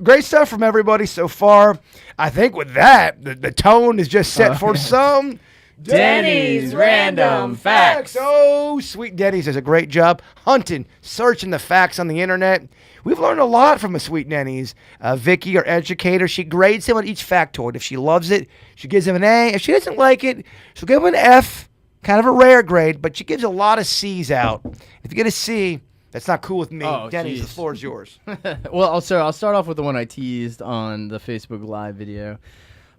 Great stuff from everybody so far. I think with that, the tone is just set for some Denny's Random Facts. Oh, Sweet Denny's does a great job hunting, searching the facts on the internet. We've learned a lot from a Sweet Denny's. Vicky, our educator, she grades him on each factoid. If she loves it, she gives him an A. If she doesn't like it, she'll give him an F. Kind of a rare grade, but she gives a lot of C's out. If you get a C, that's not cool with me. Oh, Denny's, the geez. floor is yours. Well, I'll start off with the one I teased on the Facebook Live video.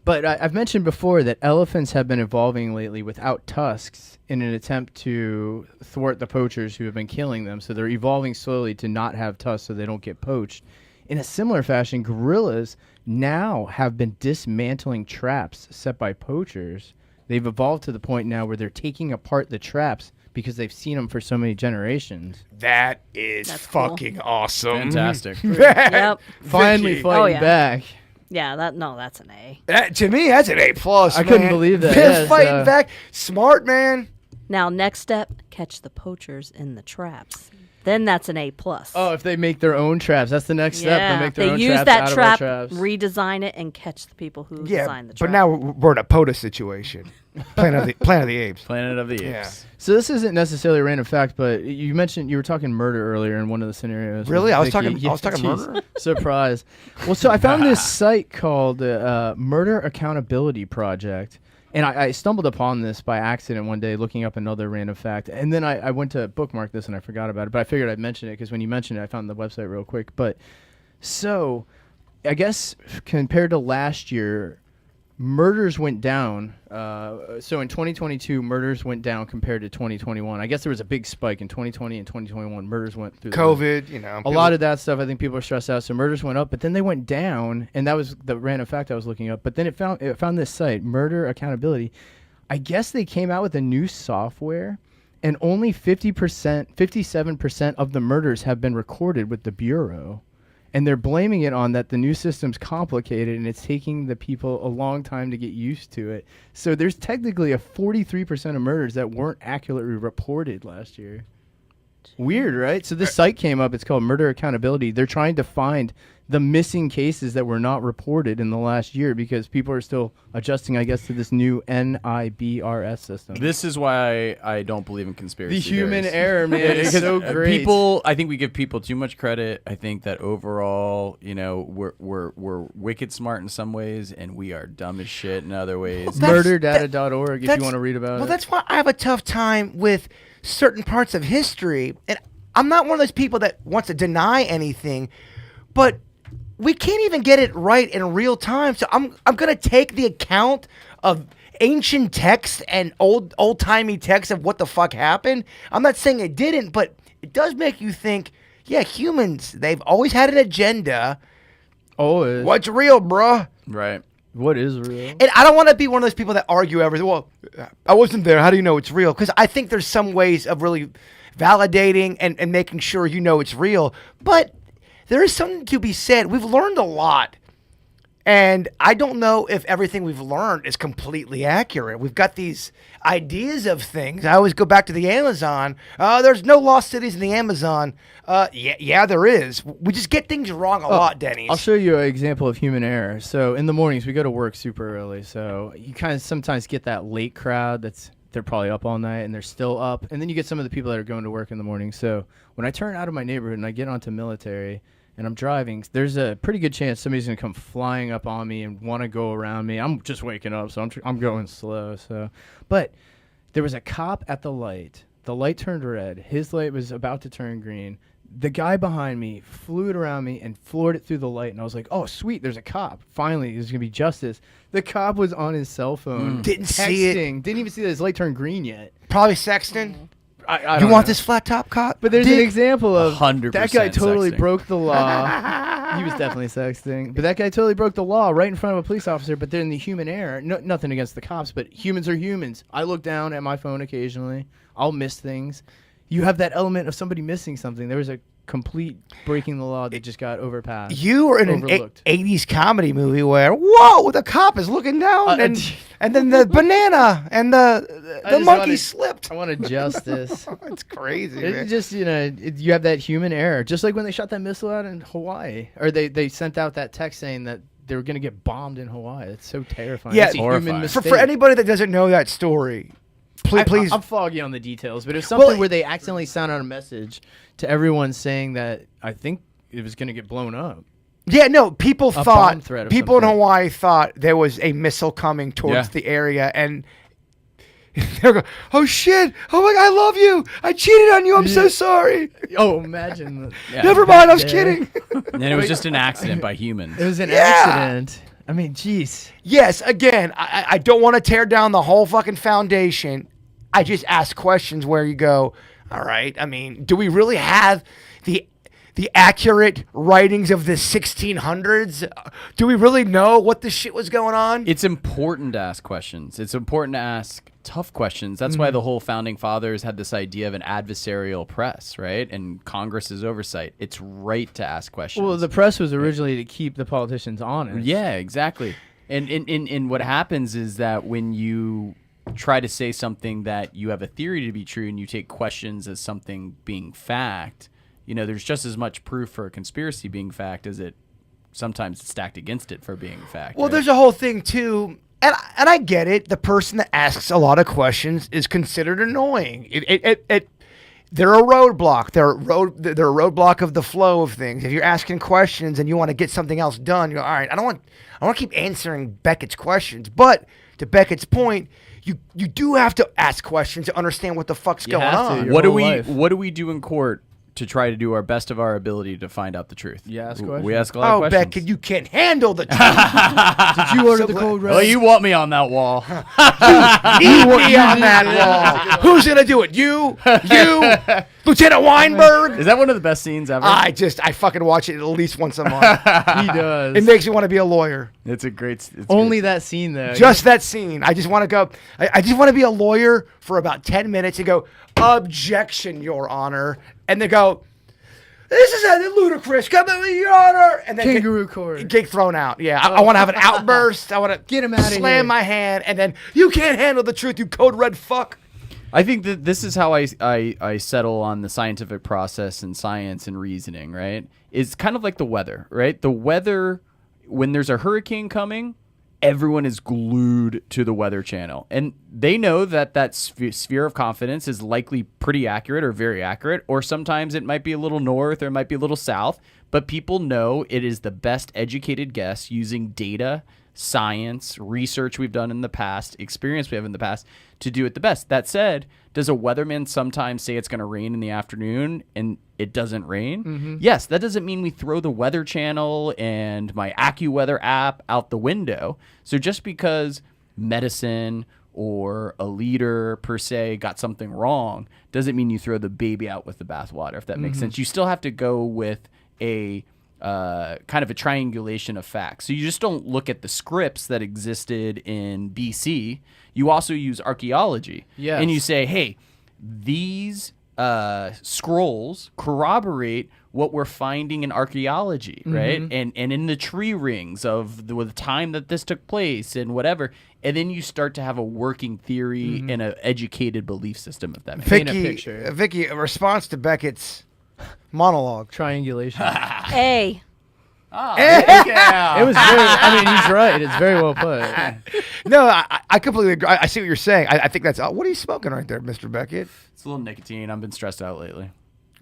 But I've mentioned before that elephants have been evolving lately without tusks in an attempt to thwart the poachers who have been killing them. So they're evolving slowly to not have tusks so they don't get poached. In a similar fashion, gorillas now have been dismantling traps set by poachers. They've evolved to the point now where they're taking apart the traps because they've seen them for so many generations. That is That's cool. fucking awesome. Fantastic. Yep. Finally Vicky. fighting Oh, yeah. back. Yeah, that's an A. To me, that's an A plus. I couldn't believe that. They're Yes, fighting back. Smart, man. Now, next step, catch the poachers in the traps. Then that's an A plus. Oh, if they make their own traps, that's the next step. They'll make their they own use traps that out of trap, our traps. redesign it, and catch the people who Yeah, designed the trap. but now we're in a POTUS situation. Planet of the Apes. Planet of the Yeah. Apes. So this isn't necessarily a random fact, but you mentioned you were talking murder earlier in one of the scenarios. Really? with I was Vicky. talking- I was talking geez. murder? Surprise. Well, so I found this site called Murder Accountability Project. And I stumbled upon this by accident one day looking up another random fact. And then I went to bookmark this and I forgot about it. But I figured I'd mention it because when you mentioned it, I found the website real quick. But so I guess compared to last year, murders went down. So in 2022, murders went down compared to 2021. I guess there was a big spike in 2020 and 2021. Murders went through COVID, you know. A lot of that stuff, I think people are stressed out. So murders went up, but then they went down, and that was the random fact I was looking up. But then it found this site, Murder Accountability. I guess they came out with a new software, and only 57% of the murders have been recorded with the Bureau. And they're blaming it on that the new system's complicated and it's taking the people a long time to get used to it. So there's technically a 43% of murders that weren't accurately reported last year. Weird, right? So this site came up. It's called Murder Accountability. They're trying to find the missing cases that were not reported in the last year because people are still adjusting, I guess, to this new NIBRS system. This is why I don't believe in conspiracy The human theories. error, man, is so great. I think we give people too much credit. I think that overall, we're wicked smart in some ways, and we are dumb as shit in other ways. Murderdata.org if you want to read about it. Well, that's why I have a tough time with certain parts of history. And I'm not one of those people that wants to deny anything, but we can't even get it right in real time. So I'm going to take the account of ancient texts and old-timey texts of what the fuck happened. I'm not saying it didn't, but it does make you think, yeah, humans, they've always had an agenda. Always. What's real, bruh? Right. What is real? And I don't want to be one of those people that argue everything. Well, I wasn't there. How do you know it's real? Because I think there's some ways of really validating and making sure you know it's real. But there is something to be said. We've learned a lot. And I don't know if everything we've learned is completely accurate. We've got these ideas of things. I always go back to the Amazon. There's no lost cities in the Amazon. Yeah, there is. We just get things wrong a lot, Denny's. I'll show you an example of human error. So in the mornings, we go to work super early. So you kind of sometimes get that late crowd they're probably up all night and they're still up. And then you get some of the people that are going to work in the morning. So when I turn out of my neighborhood and I get onto Military and I'm driving, there's a pretty good chance somebody's going to come flying up on me and want to go around me. I'm just waking up, so I'm going slow. But there was a cop at the light. The light turned red. His light was about to turn green. The guy behind me flew it around me and floored it through the light. And I was like, oh, sweet, there's a cop. Finally, there's going to be justice. The cop was on his cell phone. Didn't texting. see it. Didn't even see that his light turned green yet. Probably sexting. I You don't want know. this flat top cop? But there's an Dick? example of 100% that guy totally sexting. broke the law. He was definitely sexting. But that guy totally broke the law right in front of a police officer. But then the human error, nothing against the cops, but humans are humans. I look down at my phone occasionally. I'll miss things. You have that element of somebody missing something. There was a complete breaking the law that just got overpassed. You were in an Overlooked. 80s comedy movie where, whoa, the cop is looking down and then the banana and the just monkey wanted- slipped. I wanted justice. It's crazy, It's man. just, you have that human error. Just like when they shot that missile out in Hawaii. Or they sent out that text saying that they were going to get bombed in Hawaii. It's so terrifying. Yeah, It's a human horrifying. mistake. For anybody that doesn't know that story, please. I'm foggy on the details, but it's something Well, where they accidentally sent out a message to everyone saying that I think it was going to get blown up. Yeah, no, people bomb thought, threat of people in some sort. Hawaii thought there was a missile coming towards Yeah. the area, and they're going, oh shit, oh my God, I love you. I cheated on you, I'm so sorry. Oh, imagine. Yeah. Never mind, I was there. kidding. And it was just an accident by humans. It was an Yeah. accident. I mean, jeez. Yes, again, I don't want to tear down the whole fucking foundation. I just ask questions where you go, all right, I mean, do we really have the accurate writings of the 1600s? Do we really know what this shit was going on? It's important to ask questions. It's important to ask tough questions. That's why the whole founding fathers had this idea of an adversarial press, right? And Congress's oversight. It's right to ask questions. Well, the press was originally to keep the politicians honest. Yeah, exactly. And what happens is that when you try to say something that you have a theory to be true and you take questions as something being fact, there's just as much proof for a conspiracy being fact as it sometimes it's stacked against it for being fact. Well, right? there's a whole thing too, and I get it. The person that asks a lot of questions is considered annoying. They're a roadblock. They're a roadblock of the flow of things. If you're asking questions and you want to get something else done, you're all right. I don't want to keep answering Beckett's questions, but to Beckett's point, you do have to ask questions to understand what the fuck's You going have to. on. Your What do whole we life. what do we do in court to try to do our best of our ability to find out the truth. You ask We questions? ask a lot of questions. Beckett, you can't handle the truth. Did you order the cold red? Well, you want me on that wall. Need me on that wall. Who's gonna do it? You, Lieutenant Weinberg. Is that one of the best scenes ever? I fucking watch it at least once a month. He does. It makes me want to be a lawyer. It's a great. Only that scene though. Just that scene. I just want to go. I just want to be a lawyer for about 10 minutes and go, objection, Your Honor, and they go, this is ludicrous. Come in, Your Honor, and then Kangaroo court. get thrown out. Yeah, I want to have an outburst. I want to Get him outta slam here. my hand, and then you can't handle the truth, you code red fuck. I think that this is how I settle on the scientific process and science and reasoning, right? It's kind of like the weather, right? The weather, when there's a hurricane coming, everyone is glued to the Weather Channel. And they know that sphere of confidence is likely pretty accurate or very accurate, or sometimes it might be a little north or it might be a little south. But people know it is the best educated guess using data, science, research we've done in the past, experience we have in the past to do it the best. That said, does a weatherman sometimes say it's going to rain in the afternoon and it doesn't rain? Mm-hmm. Yes, that doesn't mean we throw the Weather Channel and my AccuWeather app out the window. So just because medicine or a leader per se got something wrong doesn't mean you throw the baby out with the bathwater, if that makes sense. You still have to go with a kind of a triangulation of facts. So you just don't look at the scripts that existed in BC. You also use archaeology. Yes. And you say, hey, these scrolls corroborate what we're finding in archaeology, right? And in the tree rings of the time that this took place and whatever. And then you start to have a working theory and an educated belief system, if that makes sense. Paint a picture. Vicky, a response to Beckett's monologue. Triangulation. A. Yeah. It was very. I mean, he's right. It's very well put. No, I completely agree. I see what you're saying. I think that's... what are you smoking right there, Mr. Beckett? It's a little nicotine. I've been stressed out lately.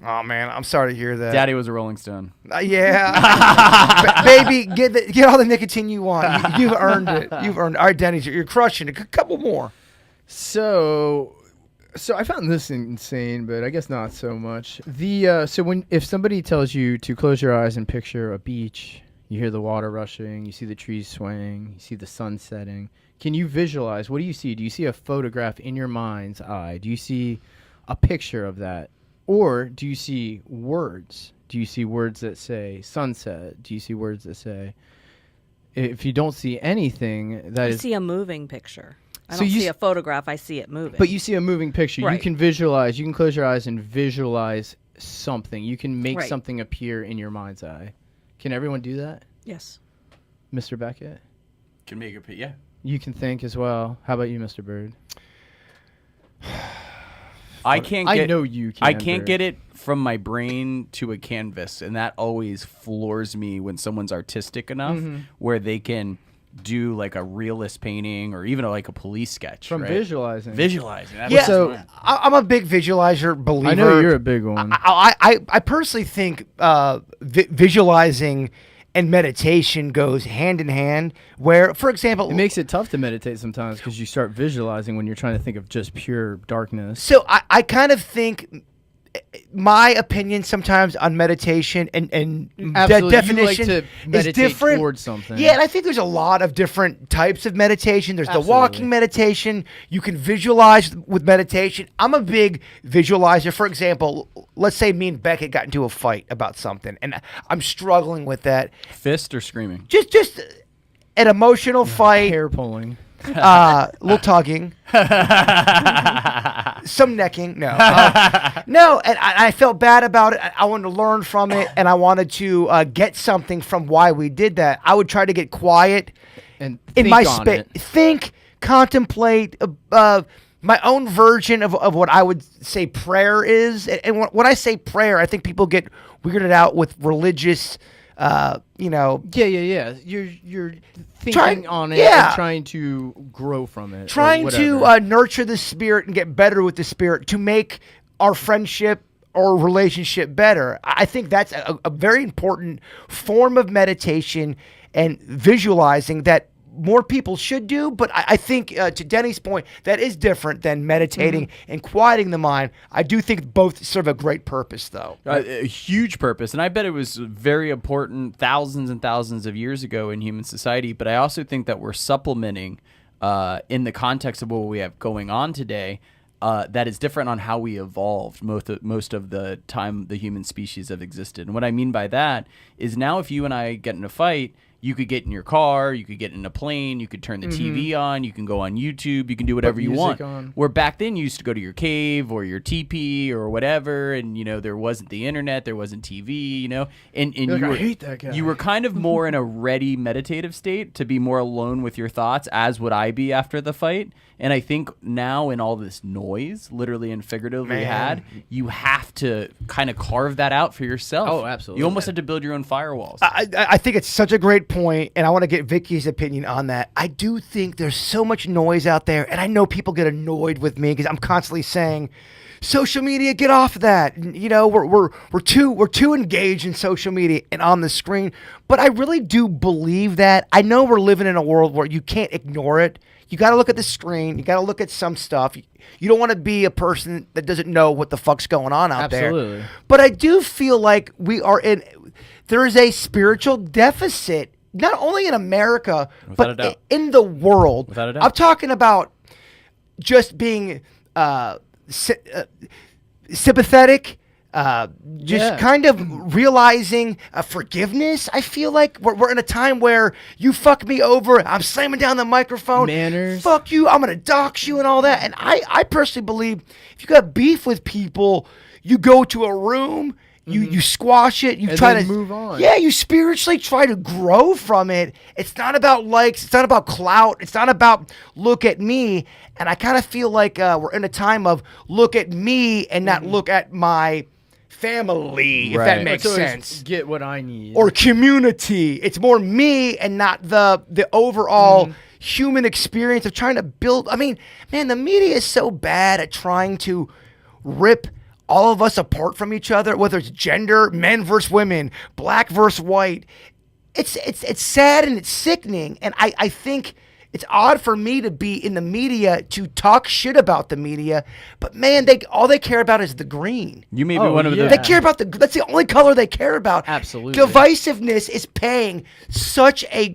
Oh, man, I'm sorry to hear that. Daddy was a Rolling Stone. Yeah. Baby, get all the nicotine you want. You've earned it. You've earned it. All right, Denny's, you're crushing it. A couple more. So I found this insane, but I guess not so much. If somebody tells you to close your eyes and picture a beach, you hear the water rushing, you see the trees swaying, you see the sun setting. Can you visualize? What do you see? Do you see a photograph in your mind's eye? Do you see a picture of that? Or do you see words? Do you see words that say sunset? Do you see words that say... If you don't see anything, I see a moving picture. I So don't you see a photograph. I see it moving. But you see a moving picture. You Right. can visualize. You can close your eyes and visualize something. You can make Right. something appear in your mind's eye. Can everyone do that, Yes. Mr. Beckett? Can make it, yeah. You can think as well. How about you, Mr. Bird? I can't I get, know you can. I can't Bird. get it from my brain to a canvas, and that always floors me when someone's artistic enough where they can do like a realist painting or even like a police sketch. From right? visualizing. Visualizing. That's Yeah, so- fun. I'm a big visualizer believer. I know you're a big one. I personally think visualizing and meditation goes hand in hand. Where, for example, It makes it tough to meditate sometimes because you start visualizing when you're trying to think of just pure darkness. so I kind of think my opinion sometimes on meditation and Absolutely. definition You like to is meditate different towards something. Yeah, and I think there's a lot of different types of meditation. There's the walking meditation. You can visualize with meditation. I'm a big visualizer. For example, let's say me and Beckett got into a fight about something, and I'm struggling with that. Fist or screaming? Just an emotional fight. Hair pulling. Little tugging, some necking. No, no, and I felt bad about it. I wanted to learn from it, and I wanted to get something from why we did that. I would try to get quiet And in think my on space, it. think, contemplate. My own version of what I would say prayer is, and when I say prayer, I think people get weirded out with religious. Yeah. You're thinking Trying- on it yeah. and trying to grow from it. or Trying to whatever. nurture the spirit and get better with the spirit to make our friendship or relationship better. I think that's a very important form of meditation and visualizing that more people should do, but I think to Denny's point, that is different than meditating and quieting the mind. I do think both serve a great purpose, though. A huge purpose, and I bet it was very important thousands and thousands of years ago in human society, but I also think that we're supplementing in the context of what we have going on today, that is different on how we evolved most of the time the human species have existed. And what I mean by that is now if you and I get in a fight, you could get in your car, you could get in a plane, you could turn the TV on, you can go on YouTube, you can do whatever you want. Where back then you used to go to your cave or your teepee or whatever, and there wasn't the internet, there wasn't TV, and I hate that guy. You were kind of more in a ready meditative state to be more alone with your thoughts, as would I be after the fight. And I think now in all this noise, literally and figuratively you have to kind of carve that out for yourself. Oh, absolutely. You almost have to build your own firewalls. I think it's such a great point, and I want to get Vicky's opinion on that. I do think there's so much noise out there, and I know people get annoyed with me because I'm constantly saying, social media, get off of that. We're too engaged in social media and on the screen. But I really do believe that. I know we're living in a world where you can't ignore it. You got to look at the screen. You got to look at some stuff. You don't want to be a person that doesn't know what the fuck's going on out there. Absolutely. But I do feel like there is a spiritual deficit, not only in America, but in the world. Without a doubt. I'm talking about just being sympathetic, kind of realizing forgiveness. I feel like we're in a time where you fuck me over, I'm slamming down the microphone. Manners. Fuck you, I'm going to dox you and all that. And I personally believe if you got beef with people, you go to a room, you squash it, you try to move on. Yeah, you spiritually try to grow from it. It's not about likes, it's not about clout, it's not about look at me. And I kind of feel like we're in a time of look at me and not look at my family, if that makes sense. Get what I need. Or community. It's more me and not the overall human experience of trying to build. I mean, man, the media is so bad at trying to rip all of us apart from each other, whether it's gender, men versus women, black versus white. It's sad and it's sickening. And I think it's odd for me to be in the media to talk shit about the media, but man, all they care about is the green. You may be one of the. They care about that's the only color they care about. Absolutely. Divisiveness is paying such a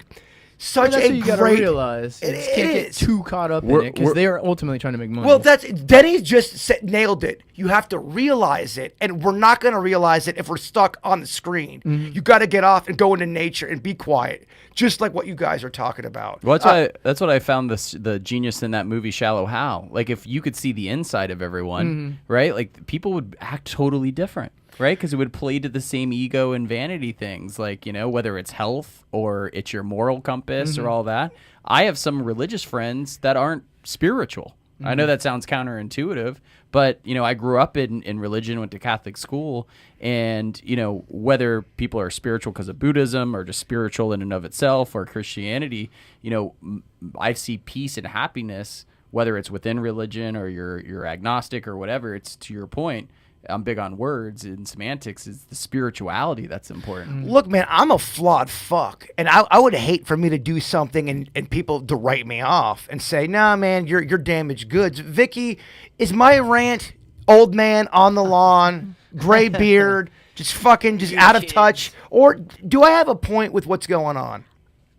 that's what you gotta realize. You can't get too caught up in it because they are ultimately trying to make money. Well, Denny's just nailed it. You have to realize it, and we're not going to realize it if we're stuck on the screen. You got to get off and go into nature and be quiet, just like what you guys are talking about. Well, that's what I found the genius in that movie Shallow Hal. Like if you could see the inside of everyone, right? Like people would act totally different. Right, because it would play to the same ego and vanity things, like, whether it's health or it's your moral compass or all that. I have some religious friends that aren't spiritual. I know that sounds counterintuitive, but, I grew up in religion, went to Catholic school, and, whether people are spiritual because of Buddhism or just spiritual in and of itself or Christianity, I see peace and happiness, whether it's within religion or you're agnostic or whatever. It's to your point. I'm big on words and semantics. Is the spirituality that's important. Look, man, I'm a flawed fuck, and I would hate for me to do something and people to write me off and say, nah, man, you're damaged goods. Vicky, is my rant old man on the lawn, gray beard, just out of touch, or do I have a point with what's going on?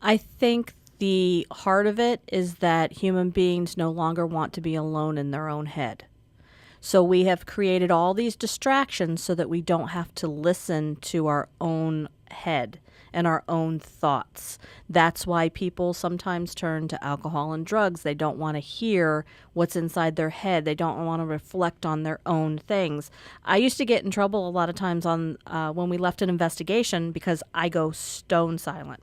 I think the heart of it is that human beings no longer want to be alone in their own head. So we have created all these distractions so that we don't have to listen to our own head and our own thoughts. That's why people sometimes turn to alcohol and drugs. They don't want to hear what's inside their head. They don't want to reflect on their own things. I used to get in trouble a lot of times when we left an investigation because I go stone silent.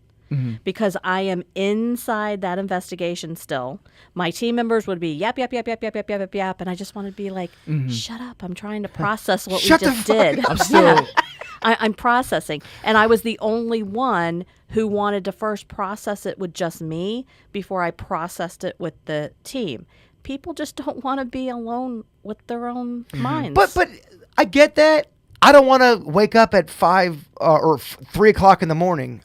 Because I am inside that investigation still. My team members would be yap, yap, yap, yap, yap, yap, yap, yap, and I just want to be like, shut up. I'm trying to process what we just did. I'm still... I'm processing. And I was the only one who wanted to first process it with just me before I processed it with the team. People just don't want to be alone with their own minds. But I get that. I don't want to wake up at 3 o'clock in the morning.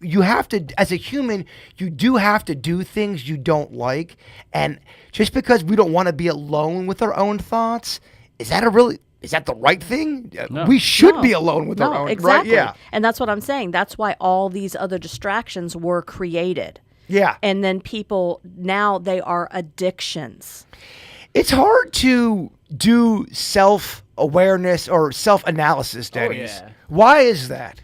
You have to, as a human, you do have to do things you don't like, and just because we don't want to be alone with our own thoughts, is that the right thing? No. We should be alone with our own. Exactly. Right? Yeah. And that's what I'm saying. That's why all these other distractions were created. Yeah. And then people now they are addictions. It's hard to do self-awareness or self-analysis, Denny's. yeah. Why is that?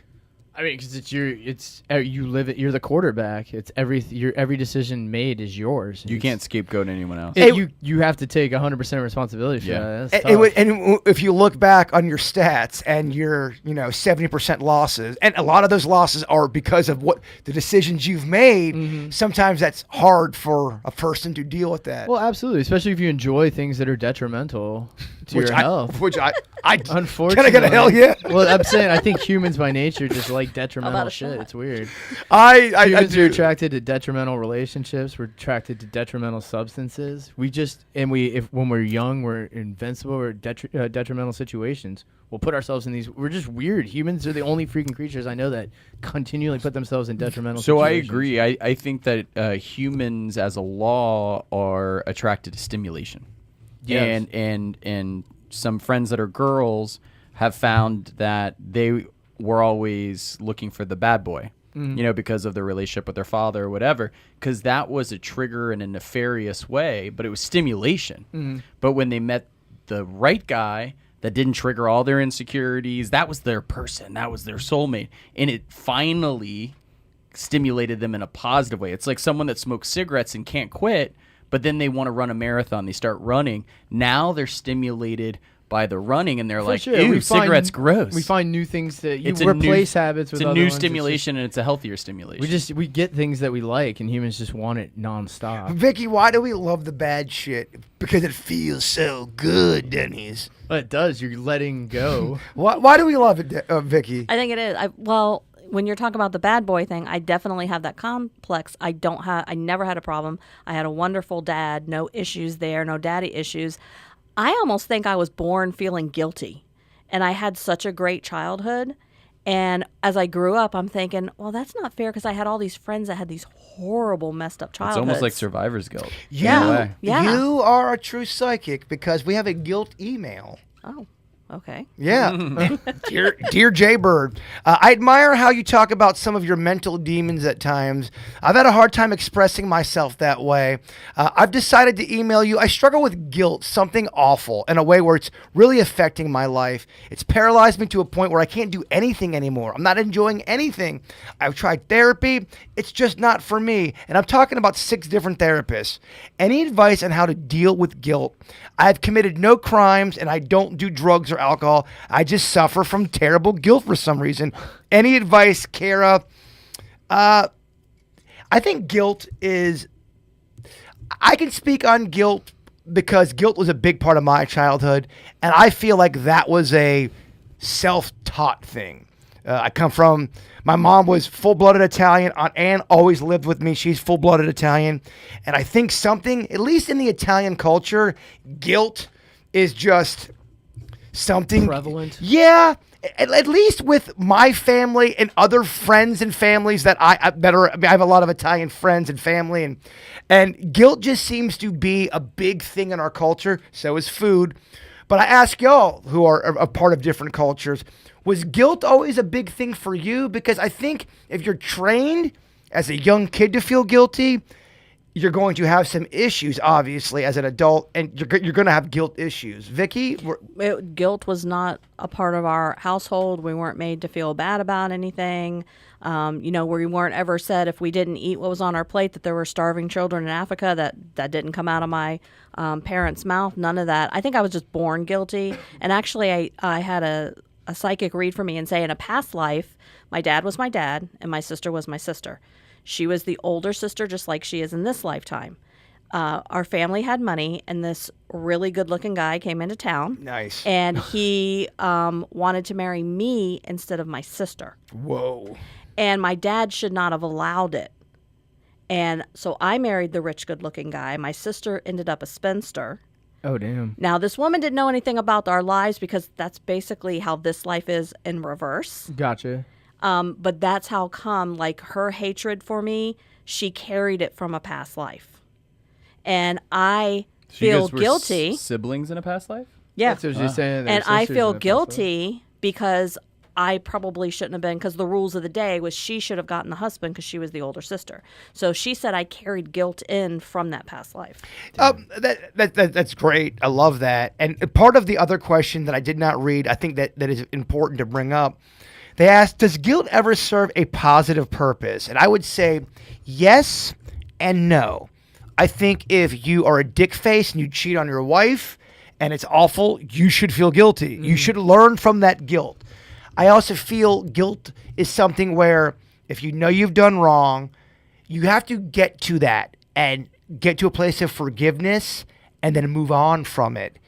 I mean, because you live it. You're the quarterback. It's every decision made is yours. You can't scapegoat anyone else. You have to take 100% responsibility for that. That's And if you look back on your stats and your 70% losses, and a lot of those losses are because of what the decisions you've made. Sometimes that's hard for a person to deal with that. Well, absolutely, especially if you enjoy things that are detrimental to your health. Which I Unfortunately, can I get a hell yeah? Well, I'm saying I think humans by nature just like About detrimental a shit. shot. It's weird. I Humans are do. attracted to detrimental relationships. We're attracted to detrimental substances. When we're young, we're invincible. We're detrimental situations. We'll put ourselves in these. We're just weird. Humans are the only freaking creatures I know that continually put themselves in detrimental. So I situations. agree. I think that humans, as a law, are attracted to stimulation. Yes. And some friends that are girls have found that they were always looking for the bad boy, because of their relationship with their father or whatever, because that was a trigger in a nefarious way, but it was stimulation. But when they met the right guy that didn't trigger all their insecurities, that was their person, that was their soulmate, and it finally stimulated them in a positive way. It's like someone that smokes cigarettes and can't quit, but then they want to run a marathon. They start running. Now they're stimulated by the running, and they're like, sure. ew, cigarettes gross. We find new things that It's replace habits with It's a other new ones. stimulation, and it's a healthier stimulation. We get things that we like, and humans just want it nonstop. Vicky, why do we love the bad shit? Because it feels so good, Denny's. But it does. You're letting go. Why do we love it, Vicky? I think it is. When you're talking about the bad boy thing, I definitely have that complex. I never had a problem. I had a wonderful dad, no issues there, no daddy issues. I almost think I was born feeling guilty, and I had such a great childhood. And as I grew up, I'm thinking, well, that's not fair because I had all these friends that had these horrible, messed up It's childhoods. almost like survivor's guilt. Yeah. In a way. Yeah. You are a true psychic because we have a guilt email. Oh, okay. Yeah. Dear Jaybird, I admire how you talk about some of your mental demons at times. I've had a hard time expressing myself that way. I've decided to email you. I struggle with guilt, something awful, in a way where it's really affecting my life. It's paralyzed me to a point where I can't do anything anymore. I'm not enjoying anything. I've tried therapy. It's just not for me. And I'm talking about 6 different therapists. Any advice on how to deal with guilt? I've committed no crimes and I don't do drugs or alcohol. I just suffer from terrible guilt for some reason. Any advice, Kara? I think guilt is... I can speak on guilt because guilt was a big part of my childhood, and I feel like that was a self-taught thing. I come from... My mom was full-blooded Italian. Aunt Ann always lived with me. She's full-blooded Italian. And I think something, at least in the Italian culture, guilt is just something... Prevalent? Yeah. At least with my family and other friends and families that I have a lot of Italian friends and family. And guilt just seems to be a big thing in our culture. So is food. But I ask y'all who are a part of different cultures, was guilt always a big thing for you? Because I think if you're trained as a young kid to feel guilty, you're going to have some issues, obviously, as an adult, and you're going to have guilt issues. Vicky? Guilt was not a part of our household. We weren't made to feel bad about anything. We weren't ever said if we didn't eat what was on our plate that there were starving children in Africa. That didn't come out of my parents' mouth. None of that. I think I was just born guilty. And actually, I had a psychic read for me and say in a past life, my dad was my dad and my sister was my sister. She was the older sister, just like she is in this lifetime. Our family had money, and this really good-looking guy came into town. Nice. And he wanted to marry me instead of my sister. Whoa. And my dad should not have allowed it. And so I married the rich, good-looking guy. My sister ended up a spinster. Oh, damn. Now, this woman didn't know anything about our lives because that's basically how this life is in reverse. Gotcha. But that's how come, like, her hatred for me, she carried it from a past life. And I So you feel guys were guilty. siblings in a past life? Yeah. That's what she's saying. they're And I sisters feel in a past life. guilty because I probably shouldn't have been, because the rules of the day was she should have gotten the husband because she was the older sister. So she said I carried guilt in from that past life. That's great. I love that. And part of the other question that I did not read, I think that is important to bring up. They asked, does guilt ever serve a positive purpose? And I would say yes and no. I think if you are a dick face and you cheat on your wife and it's awful, you should feel guilty. You should learn from that guilt. I also feel guilt is something where if you know you've done wrong, you have to get to that and get to a place of forgiveness and then move on from it.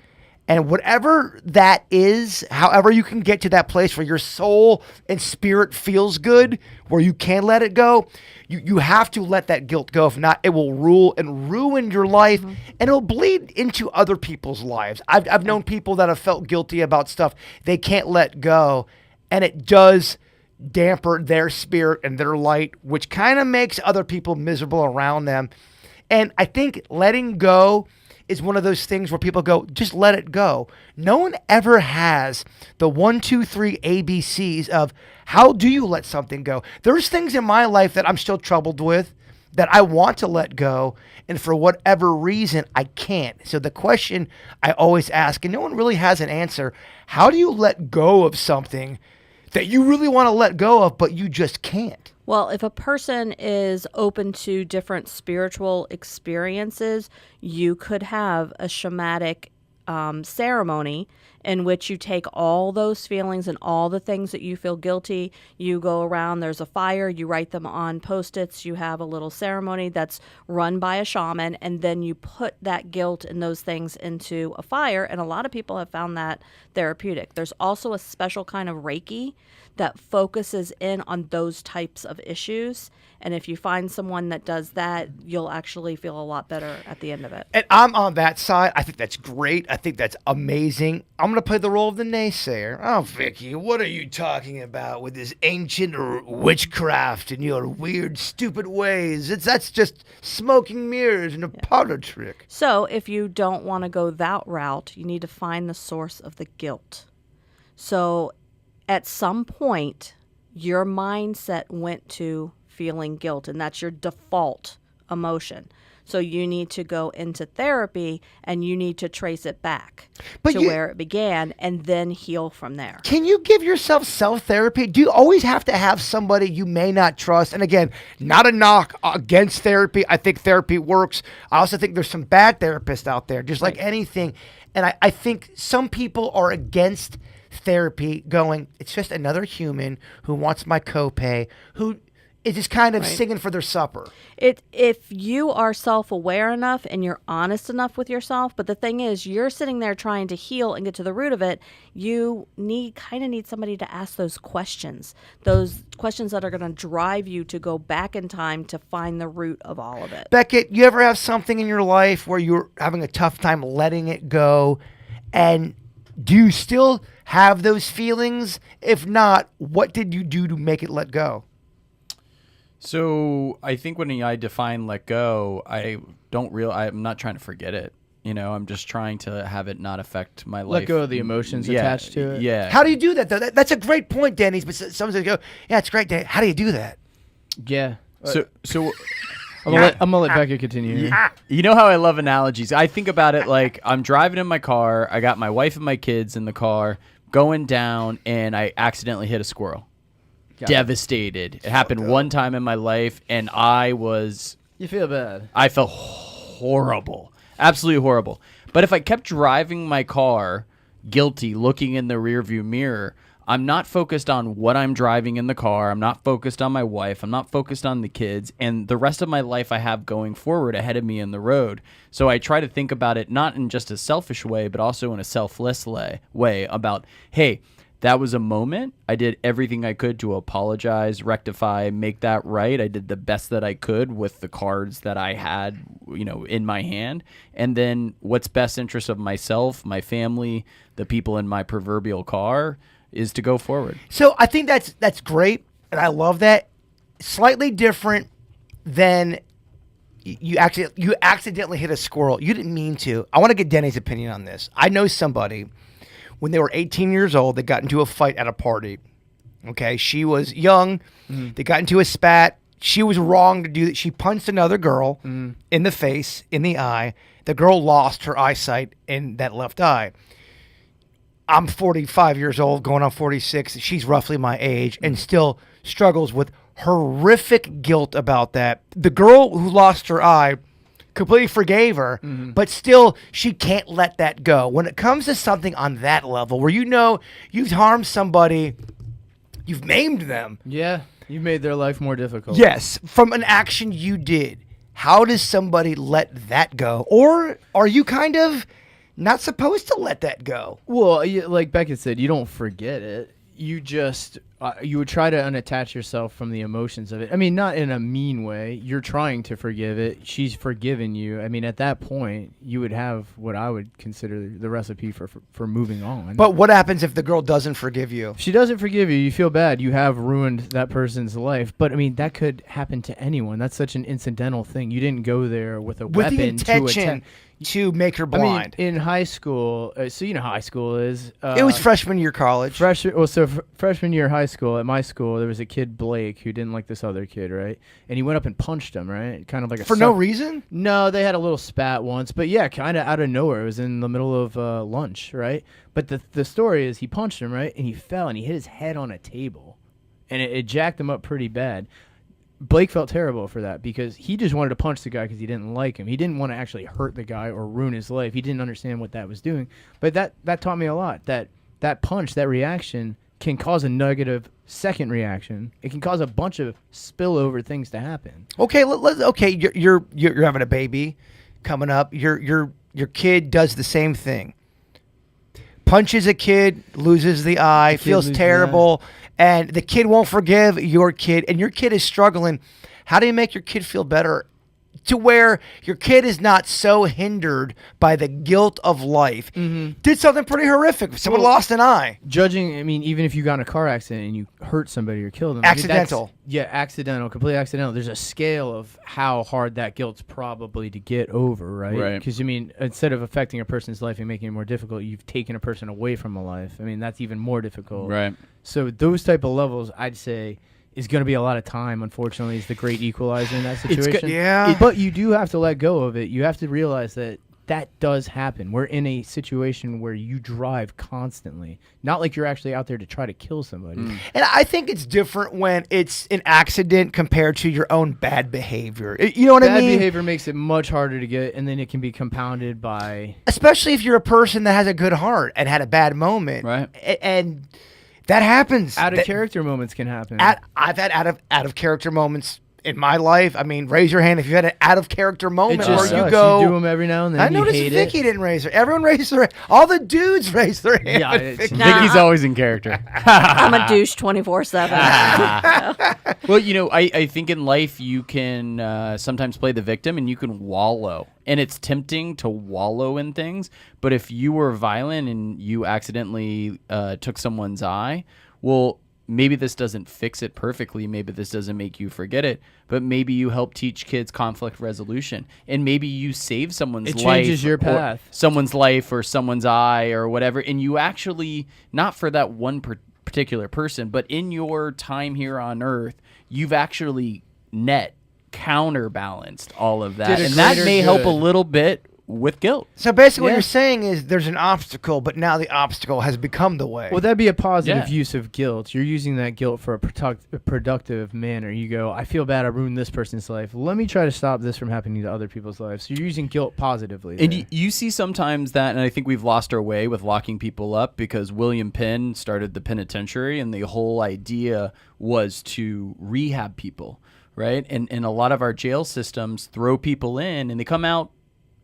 And whatever that is, however you can get to that place where your soul and spirit feels good, where you can let it go, you have to let that guilt go. If not, it will rule and ruin your life, and it'll bleed into other people's lives. I've known people that have felt guilty about stuff they can't let go, and it does damper their spirit and their light, which kind of makes other people miserable around them. And I think letting go is one of those things where people go, just let it go. No one ever has the 1, 2, 3 ABCs of how do you let something go. There's things in my life that I'm still troubled with that I want to let go, and for whatever reason, I can't. So the question I always ask, and no one really has an answer, how do you let go of something that you really want to let go of, but you just can't? Well, if a person is open to different spiritual experiences, you could have a shamanic ceremony in which you take all those feelings and all the things that you feel guilty. You go around, there's a fire, you write them on Post-its, you have a little ceremony that's run by a shaman, and then you put that guilt and those things into a fire, and a lot of people have found that therapeutic. There's also a special kind of Reiki that focuses in on those types of issues. And if you find someone that does that, you'll actually feel a lot better at the end of it. And I'm on that side. I think that's great. I think that's amazing. I'm going to play the role of the naysayer. Oh, Vicky, what are you talking about with this ancient witchcraft and your weird, stupid ways? That's just smoking mirrors and a powder trick. So if you don't want to go that route, you need to find the source of the guilt. So at some point, your mindset went to feeling guilt, and that's your default emotion. So you need to go into therapy and you need to trace it back to where it began and then heal from there. Can you give yourself self-therapy? Do you always have to have somebody you may not trust? And again, not a knock against therapy. I think therapy works. I also think there's some bad therapists out there, just like anything. And I think some people are against therapy going, it's just another human who wants my copay, who is just kind of singing for their supper. If you are self-aware enough and you're honest enough with yourself, but the thing is, you're sitting there trying to heal and get to the root of it, you need somebody to ask those questions that are going to drive you to go back in time to find the root of all of it. Beckett, you ever have something in your life where you're having a tough time letting it go, and do you still have those feelings? If not, what did you do to make it let go? So I think when I define let go, I'm not trying to forget it. You know, I'm just trying to have it not affect my life. Let go of the emotions attached to it. Yeah. How do you do that, though? That's a great point, Danny. But someone's going to go, yeah, it's great, Danny. How do you do that? Yeah. So I'm gonna let Beckett continue. You know how I love analogies. I think about it like I'm driving in my car. I got my wife and my kids in the car going down, and I accidentally hit a squirrel. Devastated. It happened one time in my life, and You feel bad. I felt horrible. Absolutely horrible. But if I kept driving my car guilty, looking in the rearview mirror, I'm not focused on what I'm driving in the car. I'm not focused on my wife. I'm not focused on the kids and the rest of my life I have going forward ahead of me in the road. So I try to think about it not in just a selfish way, but also in a selfless way about, hey, that was a moment. I did everything I could to apologize, rectify, make that right. I did the best that I could with the cards that I had, in my hand. And then what's best interest of myself, my family, the people in my proverbial car is to go forward. So I think that's great, and I love that. Slightly different than you accidentally hit a squirrel. You didn't mean to. I want to get Denny's opinion on this. I know somebody, when they were 18 years old, they got into a fight at a party. Okay, she was young. They got into a spat. She was wrong to do that. She punched another girl in the face, in the eye. The girl lost her eyesight in that left eye. I'm 45 years old, going on 46. She's roughly my age and still struggles with horrific guilt about that. The girl who lost her eye completely forgave her, but still she can't let that go. When it comes to something on that level where you've harmed somebody, you've maimed them. Yeah, you made their life more difficult. Yes, from an action you did. How does somebody let that go? Or are you kind of not supposed to let that go? Well, like Beckett said, you don't forget it. You just you would try to unattach yourself from the emotions of it. I mean, not in a mean way. You're trying to forgive it. She's forgiven you. I mean, at that point, you would have what I would consider the recipe for moving on. But what happens if the girl doesn't forgive you? If she doesn't forgive you, you feel bad. You have ruined that person's life. But I mean, that could happen to anyone. That's such an incidental thing. You didn't go there with a weapon the intention to attack. To make her blind. I mean, in high school, so you know how high school is. It was freshman year college. Freshman year high school, at my school, there was a kid, Blake, who didn't like this other kid, right? And he went up and punched him, right? Kind of like For no reason? No, they had a little spat once. But yeah, kind of out of nowhere. It was in the middle of lunch, right? But the story is he punched him, right? And he fell and he hit his head on a table. And it jacked him up pretty bad. Blake felt terrible for that because he just wanted to punch the guy because he didn't like him. He didn't want to actually hurt the guy or ruin his life. He didn't understand what that was doing. But that taught me a lot, that punch, that reaction can cause a negative second reaction. It can cause a bunch of spillover things to happen. Okay, you're having a baby coming up. Your kid does the same thing. Punches a kid, loses the eye, feels terrible. And the kid won't forgive your kid, and your kid is struggling. How do you make your kid feel better to where your kid is not so hindered by the guilt of life? Did something pretty horrific. Someone lost an eye. Judging, I mean, even if you got in a car accident and you hurt somebody or killed them. Accidental. Accidental, completely accidental. There's a scale of how hard that guilt's probably to get over, right? Right. Because, I mean, instead of affecting a person's life and making it more difficult, you've taken a person away from a life. I mean, that's even more difficult. Right. So those type of levels, I'd say, is going to be a lot of time, unfortunately, is the great equalizer in that situation. But you do have to let go of it. You have to realize that does happen. We're in a situation where you drive constantly. Not like you're actually out there to try to kill somebody. And I think it's different when it's an accident compared to your own bad behavior. You know what I mean? Bad behavior makes it much harder to get, and then it can be compounded by... Especially if you're a person that has a good heart and had a bad moment. Right. And that happens. Out of character moments can happen. I've had out of character moments in my life. I mean, raise your hand if you had an out of character moment. It just or sucks. You go. You do them every now and then. I noticed Vicky didn't raise her. Everyone raised their hand. All the dudes raised their hand. Yeah, Vicky's always in character. I'm a douche 24/7. Well, I think in life you can sometimes play the victim and you can wallow. And it's tempting to wallow in things. But if you were violent and you accidentally took someone's eye, well, maybe this doesn't fix it perfectly. Maybe this doesn't make you forget it. But maybe you help teach kids conflict resolution. And maybe you save someone's life. It changes your path. Someone's life or someone's eye or whatever. And you actually, not for that one particular person, but in your time here on Earth, you've actually counterbalanced all of that. And that may help a little bit with guilt. So basically what you're saying is there's an obstacle, but now the obstacle has become the way. Well, that'd be a positive use of guilt. You're using that guilt for a productive manner. You go, I feel bad I ruined this person's life. Let me try to stop this from happening to other people's lives. So you're using guilt positively. And you see sometimes that, and I think we've lost our way with locking people up because William Penn started the penitentiary, and the whole idea was to rehab people, right? And a lot of our jail systems throw people in, and they come out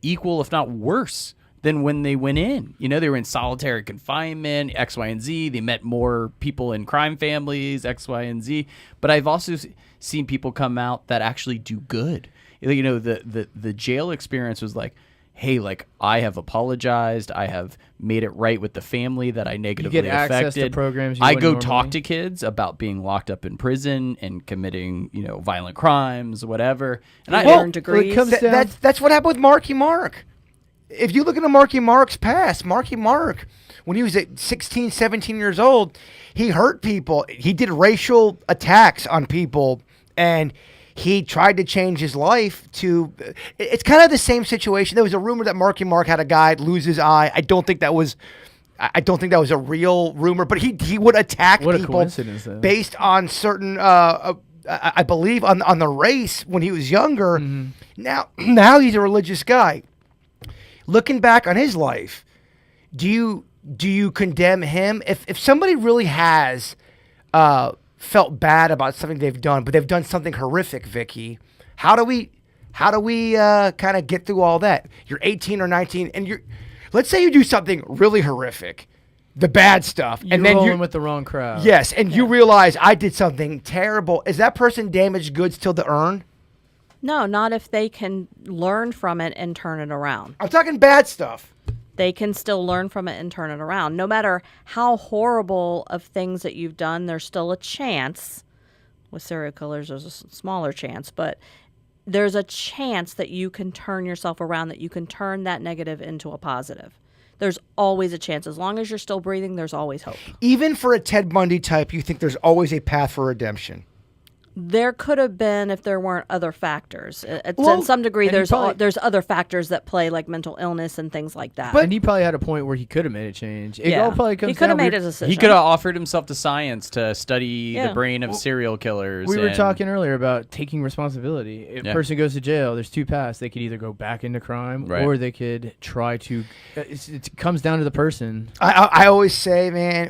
equal, if not worse, than when they went in. You know, they were in solitary confinement, X, Y, and Z. They met more people in crime families, X, Y, and Z. But I've also seen people come out that actually do good. You know, the jail experience was like, hey, like, I have apologized. I have made it right with the family that I negatively get access affected. to programs you I wouldn't go talk normally. to kids about being locked up in prison and committing, you know, violent crimes, whatever. And I Well, degrees. That's what happened with Marky Mark. If you look into Marky Mark's past, Marky Mark, when he was at 16, 17 years old, he hurt people. He did racial attacks on people, and he tried to change his life to. It's kind of the same situation. There was a rumor that Marky Mark had a guy lose his eye. I don't think that was a real rumor, but he would attack What a people coincidence, though. based on certain. I believe on the race when he was younger. Now he's a religious guy. Looking back on his life, do you condemn him if somebody really has felt bad about something they've done, but they've done something horrific, Vicky? How do we kind of get through all that? You're 18 or 19, and let's say you do something really horrific, the bad stuff, You're and then rolling you're with the wrong crowd. yes, and you realize I did something terrible. Is that person damaged goods till the urn? No, not if they can learn from it and turn it around. I'm talking bad stuff. They can still learn from it and turn it around. No matter how horrible of things that you've done, there's still a chance. With serial killers, there's a smaller chance, but there's a chance that you can turn yourself around, that you can turn that negative into a positive. There's always a chance. As long as you're still breathing, there's always hope. Even for a Ted Bundy type, you think there's always a path for redemption. There could have been if there weren't other factors. Well, to some degree, and he there's probably- there's other factors that play, like mental illness and things like that. And he probably had a point where he could have made a change. It all probably comes he could have down- made a decision. he could have offered himself to science to study the Yeah. brain of serial killers. We were and- talking earlier about taking responsibility. If a person goes to jail, there's two paths. They could either go back into crime, Right. or they could try to. It comes down to the person. I always say, man,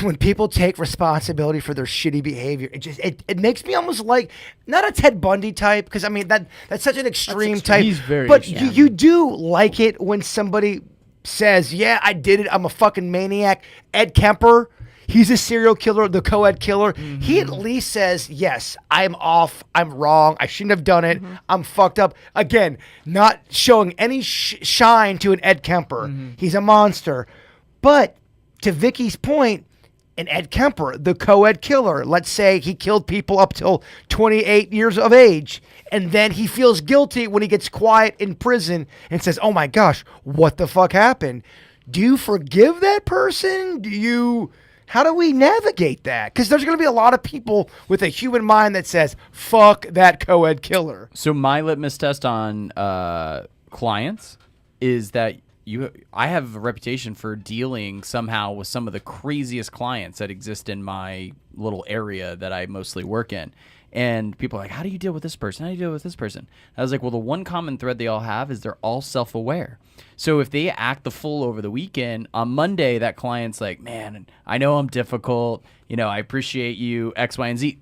when people take responsibility for their shitty behavior, it makes me almost like not a Ted Bundy type, because I mean that's such an extreme type. He's very but extreme. you do like it when somebody says, "Yeah, I did it. I'm a fucking maniac." Ed Kemper, he's a serial killer, the co-ed killer. He at least says, "Yes, I'm off. I'm wrong. I shouldn't have done it. I'm fucked up." Again, not showing any shine to an Ed Kemper. He's a monster. But to Vicky's point, an Ed Kemper, the co-ed killer, let's say he killed people up till 28 years of age, and then he feels guilty when he gets quiet in prison and says, "Oh my gosh, what the fuck happened?" Do you forgive that person? How do we navigate that? Because there's going to be a lot of people with a human mind that says, "Fuck that co-ed killer." So my litmus test on clients is that I have a reputation for dealing somehow with some of the craziest clients that exist in my little area that I mostly work in. And people are like, "How do you deal with this person? How do you deal with this person?" I was like, well, the one common thread they all have is they're all self-aware. So if they act the fool over the weekend, on Monday, that client's like, "Man, I know I'm difficult. You know, I appreciate you, X, Y, and Z."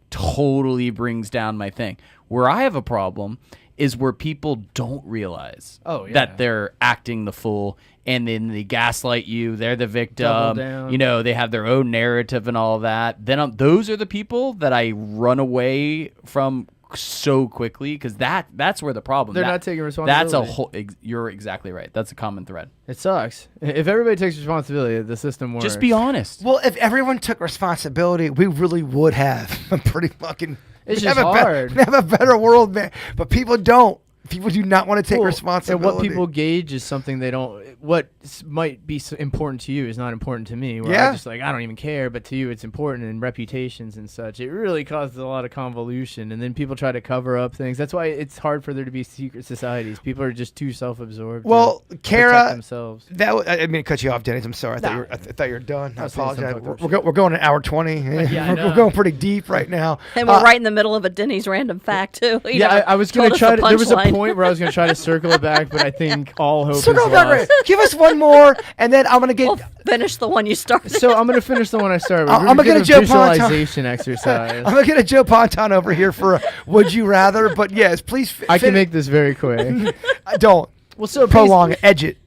Totally brings down my thing. Where I have a problem is where people don't realize that they're acting the fool, and then they gaslight you. They're the victim. Double down. You know, they have their own narrative and all that. Then those are the people that I run away from so quickly, because that's where the problem. They're not taking responsibility. That's a whole. You're exactly right. That's a common thread. It sucks. If everybody takes responsibility, the system works. Just be honest. Well, if everyone took responsibility, we really would have a pretty fucking. It's we'd just have hard. We'd have a better world, man. But people don't. People do not want to take Well, responsibility. And what people gauge is something they don't. What might be important to you is not important to me. Where Yeah. I just like, I don't even care, but to you it's important, and reputations and such. It really causes a lot of convolution, and then people try to cover up things. That's why it's hard for there to be secret societies. People are just too self-absorbed. Well, to protect Kara, themselves. I didn't mean to cut you off, Dennis. I'm sorry. I thought you were done. I was saying apologize. something We're going an hour 20. Yeah, I know. We're going pretty deep right now. And we're right in the middle of a Denny's random fact, too. You Yeah, know, I was going told to us try the to. There was a punchline. point where I was going to try to circle it back, but I think all hope Circle is back. lost. Give us one more, and then I'm going to get. We'll finish the one you started. So I'm going to finish the one I started with. I'm We're gonna gonna get a Joe Ponton. visualization exercise. I'm going to get a Joe Ponton over here for a Would You Rather, but yes, please. I can make this very quick. Don't. Well, so Prolong it. Edge it.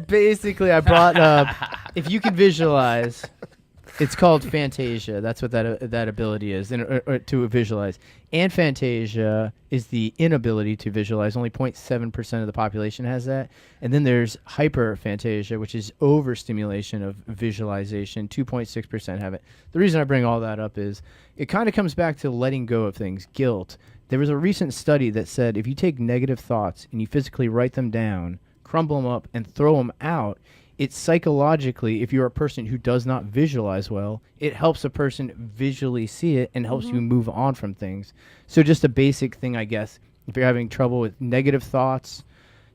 Basically, I brought up, if you can visualize, it's called phantasia. That's what that ability is, or to visualize. And phantasia is the inability to visualize. Only 0.7% of the population has that. And then there's hyperphantasia, which is overstimulation of visualization. 2.6% have it. The reason I bring all that up is it kind of comes back to letting go of things, guilt. There was a recent study that said if you take negative thoughts and you physically write them down, crumble them up, and throw them out, it psychologically, if you're a person who does not visualize well, it helps a person visually see it and helps you move on from things. So just a basic thing, I guess, if you're having trouble with negative thoughts,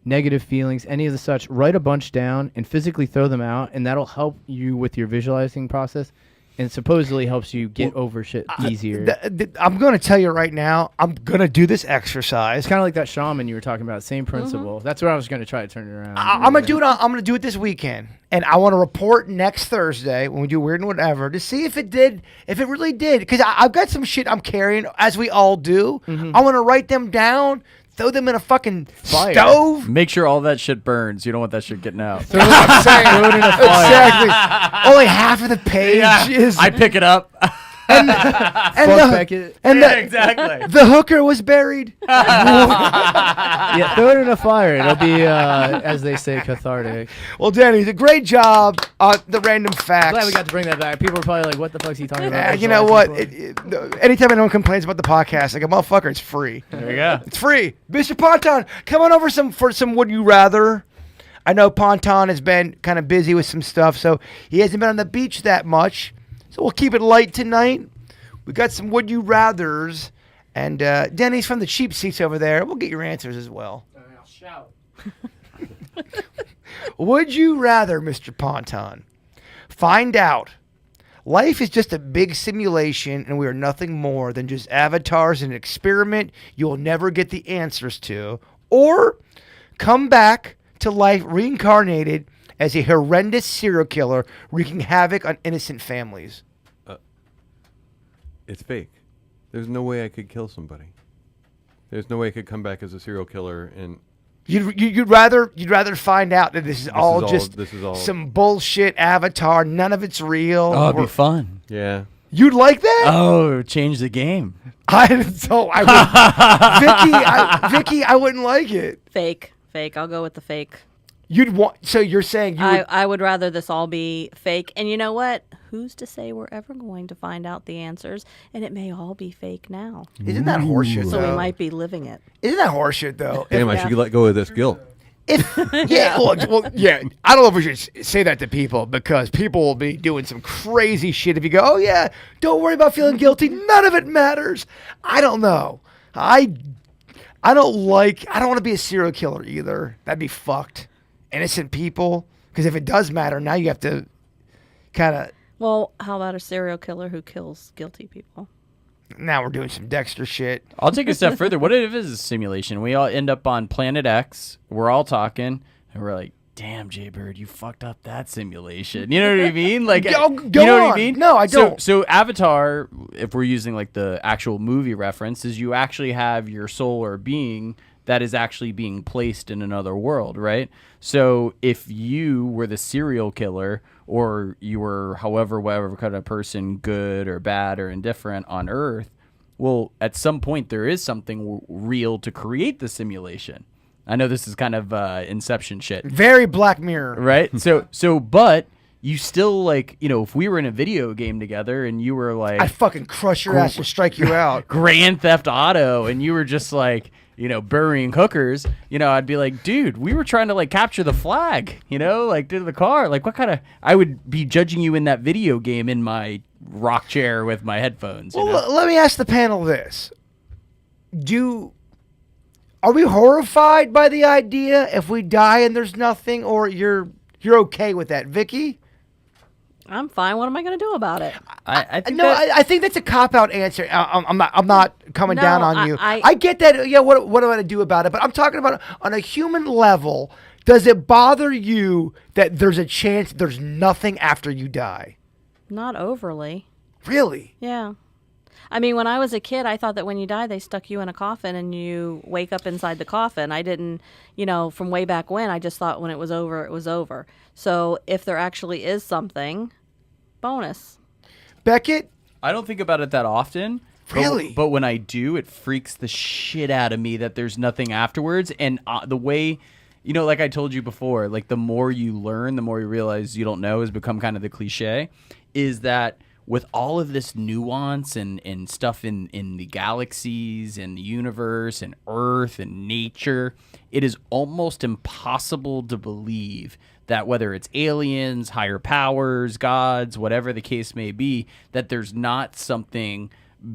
negative feelings, any of the such, write a bunch down and physically throw them out, and that'll help you with your visualizing process. And supposedly helps you get over shit easier. I'm going to tell you right now, I'm going to do this exercise. It's kind of like that shaman you were talking about. Same principle. That's what I was going to try to turn it around. I'm going to do it. I'm going to do it this weekend. And I want to report next Thursday when we do Weird and Whatever to see if it really did. Because I've got some shit I'm carrying, as we all do. I want to write them down. Throw them in a fucking stove. Make sure all that shit burns. You don't want that shit getting out. Throw it in a fire. Exactly. Only half of the page is. I pick it up. Beckett. Exactly. The hooker was buried. Yeah, throw it in a fire. It'll be, as they say, cathartic. Well, Danny, a great job on the random facts. Glad we got to bring that back. People are probably like, "What the fuck's he talking about?" You know what? Anytime anyone complains about the podcast, like a motherfucker, it's free. There you go. It's free. Mr. Ponton, come on over for some Would You Rather. I know Ponton has been kind of busy with some stuff, so he hasn't been on the beach that much. So we'll keep it light tonight. We got some Would You Rathers. And Denny's from the cheap seats over there. We'll get your answers as well. I'll shout. Would you rather, Mr. Ponton, find out life is just a big simulation and we are nothing more than just avatars in an experiment you will never get the answers to, or come back to life reincarnated as a horrendous serial killer wreaking havoc on innocent families? It's fake. There's no way I could kill somebody. There's no way I could come back as a serial killer and. You'd rather find out that this is all some bullshit avatar. None of it's real. Oh, it'd be fun. Yeah. You'd like that? Oh, change the game. I would. Vicky, I wouldn't like it. Fake. I'll go with the fake. You'd want. So you're saying you would, I would rather this all be fake. And you know what? Who's to say we're ever going to find out the answers? And it may all be fake now. Isn't that horseshit? So though? we might be living it. Isn't that horseshit though? Damn, I should let go of this guilt. Yeah. I don't know if we should say that to people because people will be doing some crazy shit if you go, oh yeah, don't worry about feeling guilty. None of it matters. I don't know. I don't want to be a serial killer either. That'd be fucked. Innocent people, because if it does matter, now you have to kind of. Well, how about a serial killer who kills guilty people? Now we're doing some Dexter shit. I'll take a step further. What if it is a simulation? We all end up on Planet X. We're all talking, and we're like, damn, Jaybird, you fucked up that simulation. You know what I mean? Like, Go you know on. what I mean? No, I don't. So Avatar, if we're using like the actual movie reference, is you actually have your soul or being that is actually being placed in another world, right? So if you were the serial killer or you were whatever kind of person, good or bad or indifferent on Earth, well, at some point there is something real to create the simulation. I know this is kind of Inception shit. Very Black Mirror. Right? But you still, like, you know, if we were in a video game together and you were like... I'd fucking crush your ass and strike you out. Grand Theft Auto, and you were just like... you know, burying hookers, you know, I'd be like, dude, we were trying to like capture the flag, you know, like to the car. Like what kind of, I would be judging you in that video game in my rock chair with my headphones. Well, let me ask the panel this. Are we horrified by the idea if we die and there's nothing, or you're okay with that, Vicky? I'm fine. What am I going to do about it? I think that's a cop-out answer. I'm not coming down on you. I get that. Yeah, what am I going to do about it? But I'm talking about on a human level. Does it bother you that there's a chance there's nothing after you die? Not overly. Really? Yeah. I mean, when I was a kid, I thought that when you die, they stuck you in a coffin and you wake up inside the coffin. I didn't, from way back when, I just thought when it was over, it was over. So if there actually is something, bonus. Beckett? I don't think about it that often. Really? But when I do, it freaks the shit out of me that there's nothing afterwards. And the way, like I told you before, like the more you learn, the more you realize you don't know has become kind of the cliche, is that with all of this nuance and stuff in the galaxies and the universe and Earth and nature, it is almost impossible to believe that whether it's aliens, higher powers, gods, whatever the case may be, that there's not something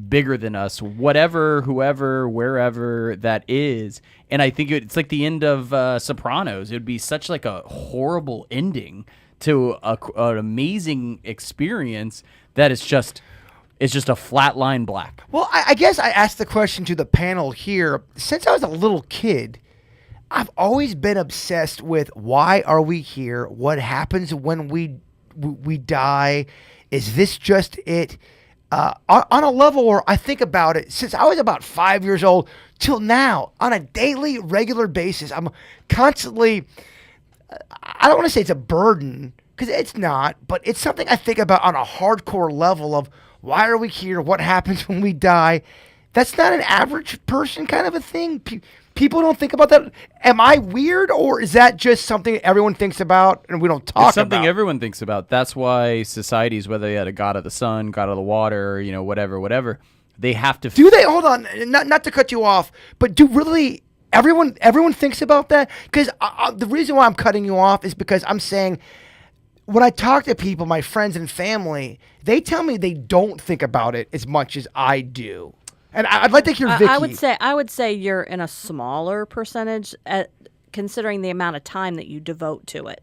bigger than us, whatever, whoever, wherever that is. And I think it's like the end of Sopranos. It would be such like a horrible ending to an amazing experience that it's just a flat line black. Well, I guess I asked the question to the panel here. Since I was a little kid, I've always been obsessed with why are we here? What happens when we die? Is this just it? On a level where I think about it, since I was about 5 years old till now, on a daily, regular basis, I'm constantly, I don't want to say it's a burden, because it's not, but it's something I think about on a hardcore level of why are we here? What happens when we die? That's not an average person kind of a thing. People don't think about that. Am I weird, or is that just something everyone thinks about and we don't talk about? It's something everyone thinks about. That's why societies, whether they had a god of the sun, god of the water, whatever, they have to. Do they? Hold on, not to cut you off, but do really everyone thinks about that? Because the reason why I'm cutting you off is because I'm saying, when I talk to people, my friends and family, they tell me they don't think about it as much as I do. And I'd like to hear Vicky. I would say you're in a smaller percentage, considering the amount of time that you devote to it,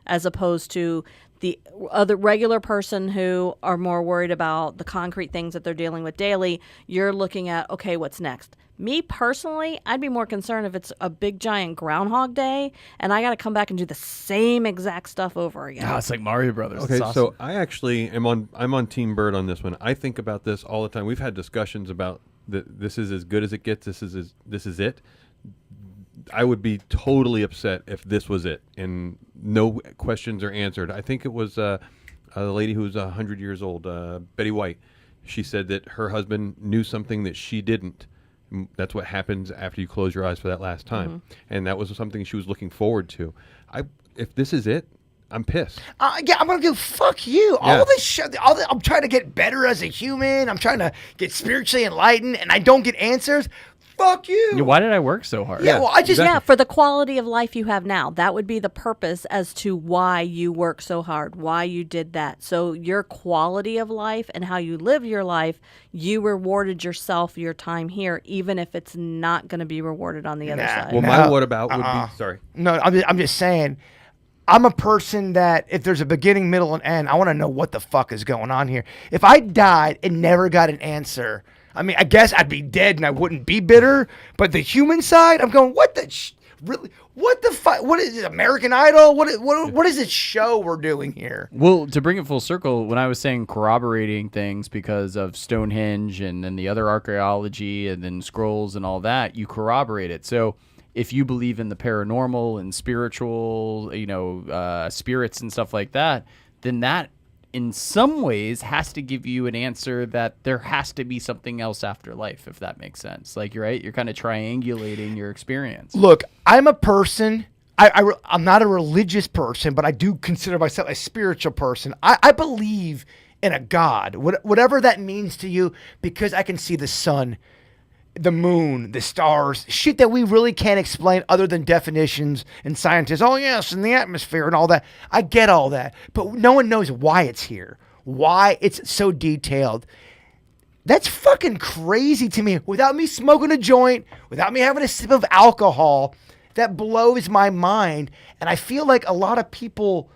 as opposed to the other regular person who are more worried about the concrete things that they're dealing with daily. You're looking at, okay, what's next? Me personally, I'd be more concerned if it's a big giant Groundhog Day and I got to come back and do the same exact stuff over again. Oh, it's like Mario Brothers. Okay, Awesome. so I actually I'm on Team Bird on this one. I think about this all the time. We've had discussions about this is as good as it gets. This is it. I would be totally upset if this was it and no questions are answered. I think it was a lady who was 100 years old, Betty White. She said that her husband knew something that she didn't. That's what happens after you close your eyes for that last time. Mm-hmm. And that was something she was looking forward to. If this is it, I'm pissed. Yeah, I'm going to go, fuck you. Yeah. All this shit, I'm trying to get better as a human. I'm trying to get spiritually enlightened, and I don't get answers. Fuck you. Yeah, why did I work so hard? Yeah, well, I just... Yeah, for the quality of life you have now. That would be the purpose as to why you work so hard, why you did that. So your quality of life and how you live your life, you rewarded yourself your time here, even if it's not going to be rewarded on the other side. Well, my what about would be... Sorry. No, I'm just saying... I'm a person that if there's a beginning, middle, and end, I want to know what the fuck is going on here. If I died and never got an answer, I mean, I guess I'd be dead and I wouldn't be bitter. But the human side, I'm going, really? What the fuck? What is it, American Idol? What is this show we're doing here? Well, to bring it full circle, when I was saying corroborating things because of Stonehenge and then the other archaeology and then scrolls and all that, you corroborate it. So if you believe in the paranormal and spiritual, spirits and stuff like that, then that in some ways has to give you an answer that there has to be something else after life, if that makes sense. Like, you're right, you're kind of triangulating your experience. Look, I'm a person, I'm not a religious person, but I do consider myself a spiritual person. I believe in a God, whatever that means to you, because I can see the sun, the moon, the stars, shit that we really can't explain other than definitions and scientists. Oh, yes, in the atmosphere and all that. I get all that. But no one knows why it's here, why it's so detailed. That's fucking crazy to me. Without me smoking a joint, without me having a sip of alcohol, that blows my mind. And I feel like a lot of people,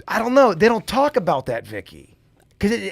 I don't know, they don't talk about that, Vicky. Because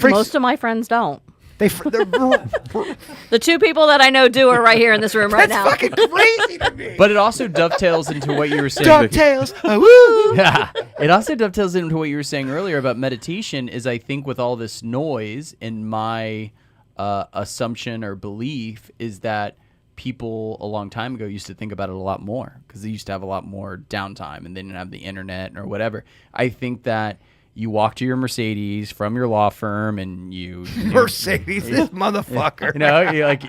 most of my friends don't. The two people that I know do are right here in this room right That's now. fucking crazy to me. But it also dovetails into what you were saying. DuckTales. Woo! Yeah. It also dovetails into what you were saying earlier about meditation is I think with all this noise in my assumption or belief is that people a long time ago used to think about it a lot more because they used to have a lot more downtime and they didn't have the internet or whatever. I think that you walk to your Mercedes from your law firm and Mercedes, this motherfucker.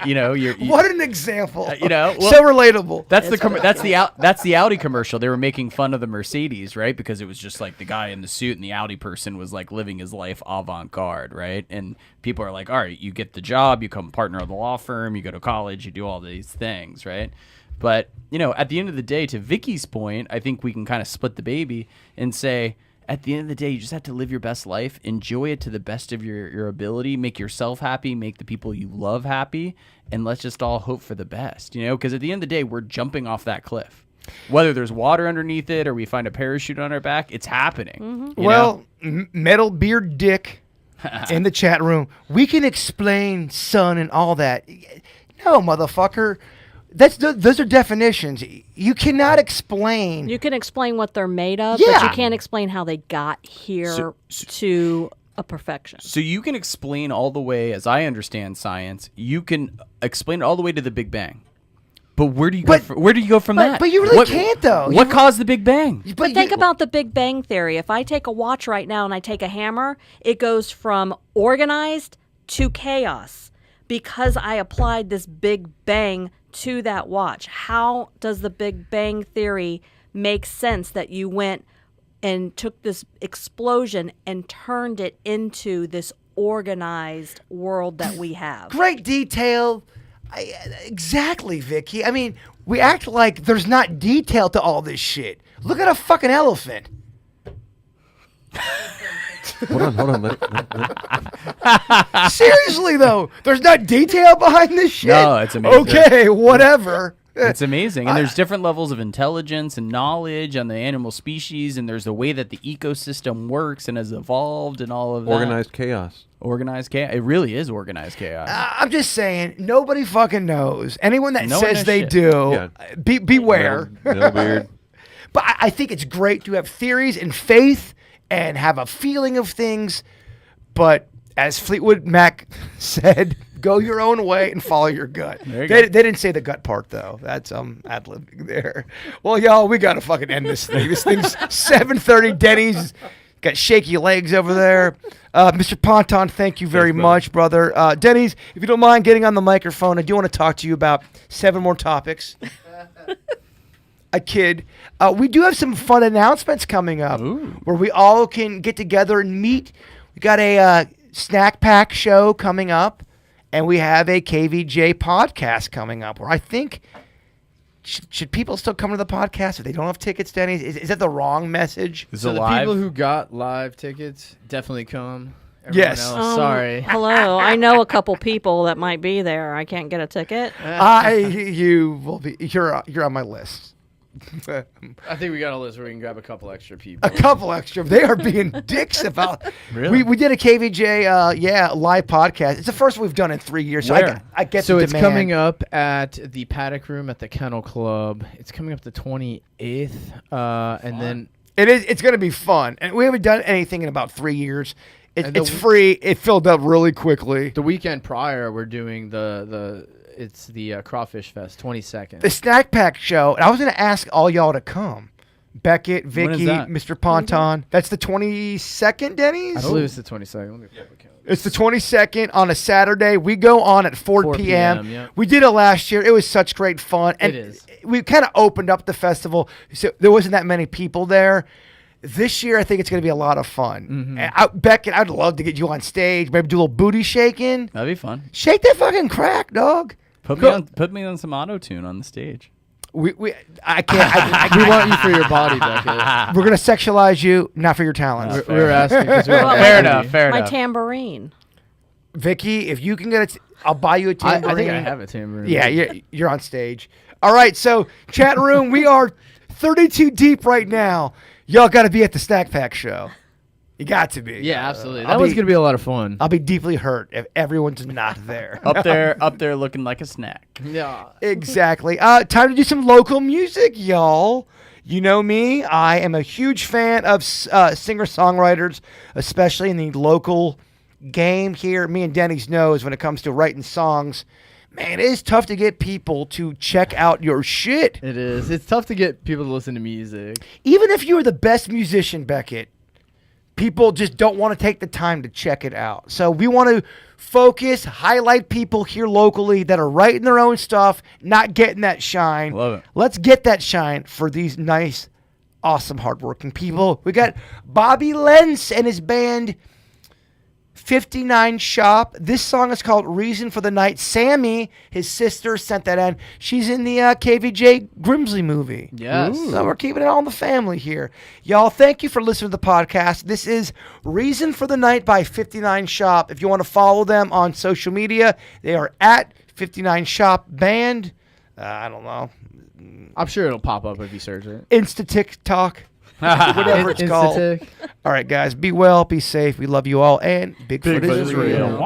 You're What an example. So relatable. That's the Audi commercial. They were making fun of the Mercedes, right? Because it was just like the guy in the suit and the Audi person was like living his life avant-garde, right? And people are like, all right, you get the job, you become partner of the law firm, you go to college, you do all these things, right? But, at the end of the day, to Vicky's point, I think we can kind of split the baby and say, at the end of the day, you just have to live your best life, enjoy it to the best of your ability, make yourself happy, make the people you love happy, and let's just all hope for the best, because at the end of the day, we're jumping off that cliff. Whether there's water underneath it or we find a parachute on our back, it's happening. Mm-hmm. Metal Beard Dick in the chat room, we can explain sun and all that. No, motherfucker. Those are definitions. You cannot explain. You can explain what they're made of, Yeah. but you can't explain how they got here to a perfection. So you can explain all the way, as I understand science, you can explain it all the way to the Big Bang. But where do you go from that? But you really can't, though. What caused the Big Bang? But think about the Big Bang Theory. If I take a watch right now and I take a hammer, it goes from organized to chaos because I applied this Big Bang to that watch. How does the Big Bang Theory make sense that you went and took this explosion and turned it into this organized world that we have? Great detail. Exactly, Vicky. I mean, we act like there's not detail to all this shit. Look at a fucking elephant. Hold on. Seriously, though, there's not detail behind this shit. No, it's amazing. Okay, whatever. It's amazing. And there's different levels of intelligence and knowledge on the animal species, and there's the way that the ecosystem works and has evolved and all of that. Organized chaos. Organized chaos. It really is organized chaos. I'm just saying, nobody fucking knows. Anyone that No one says knows they shit. do, beware. No beard. But I think it's great to have theories and faith and have a feeling of things. But as Fleetwood Mac said, go your own way and follow your gut. There you They go. didn't say the gut part, though. That's ad-libbing there. Well, y'all, we got to fucking end this thing. This thing's 7:30. Denny's got shaky legs over there. Mr. Ponton, thank you very much, brother. Denny's, if you don't mind getting on the microphone, I do want to talk to you about 7 more topics. I kid. We do have some fun announcements coming up where we all can get together and meet. We got a snack pack show coming up, and we have a KVJ podcast coming up where I think should people still come to the podcast if they don't have tickets, Denny? Is that the wrong message? Is it the live? people who got live tickets definitely come. Everyone Yes. else, sorry. Hello. I know a couple people that might be there. I can't get a ticket. You will be. You're on my list. I think we got a list where we can grab a couple extra people. A couple extra. They are being dicks about. Really? We did a KVJ live podcast. It's the first we've done in 3 years. So Where? I get So the it's demand. coming up at the Paddock Room at the Kennel Club. It's coming up the 28th, and then It's going to be fun, and we haven't done anything in about 3 years. And the It's free. It filled up really quickly. the weekend prior we're doing the Crawfish Fest 22nd. The snack pack show, and I was going to ask all y'all to come. Beckett, When is Vicky, that? Mr. Ponton. That's the 22nd, Denny's? I believe it's the 22nd. Let me flip the calendar. It's the 22nd on a Saturday. We go on at 4 4 p.m. p.m., yeah. We did it last year. It was such great fun. And It is. we kind of opened up the festival, so there wasn't that many people there. This year, I think it's going to be a lot of fun. Mm-hmm. And Beckett, I'd love to get you on stage. Maybe do a little booty shaking. That'd be fun. Shake that fucking crack, dog. Put me on some auto tune on the stage. I can't. We want you for your body, Beckett. We're going to sexualize you, not for your talents. We were asking because we want Fair Andy. enough. Fair My enough. tambourine. Vicky, if you can get it, I'll buy you a I tambourine. think I have a tambourine. Yeah, you're on stage. All right, so chat room, we are 32 deep right now. Y'all got to be at the Snack Pack show. You got to be. Yeah, absolutely. I'll That was be- gonna be a lot of fun. I'll be deeply hurt if everyone's not there. Up there looking like a snack. Yeah. Exactly. Time to do some local music, y'all. You know me. I am a huge fan of singer-songwriters, especially in the local game here. Me and Denny's knows when it comes to writing songs. Man, it is tough to get people to check out your shit. It is. It's tough to get people to listen to music. Even if you're the best musician, Beckett, people just don't want to take the time to check it out. So we want to focus, highlight people here locally that are writing their own stuff, not getting that shine. Love it. Let's get that shine for these nice, awesome, hardworking people. We got Bobby Lenz and his band 59 Shop. This song is called Reason for the Night. Sammy, his sister, sent that in. She's in the KVJ Grimsley movie. Yes. So we're keeping it all in the family here. Y'all, thank you for listening to the podcast. This is Reason for the Night by 59 Shop. If you want to follow them on social media, they are at 59 Shop Band. I don't know. I'm sure it'll pop up if you search it. Insta TikTok. Whatever it's called. Insta-tick. All right, guys. Be well. Be safe. We love you all. And Bigfoot is real.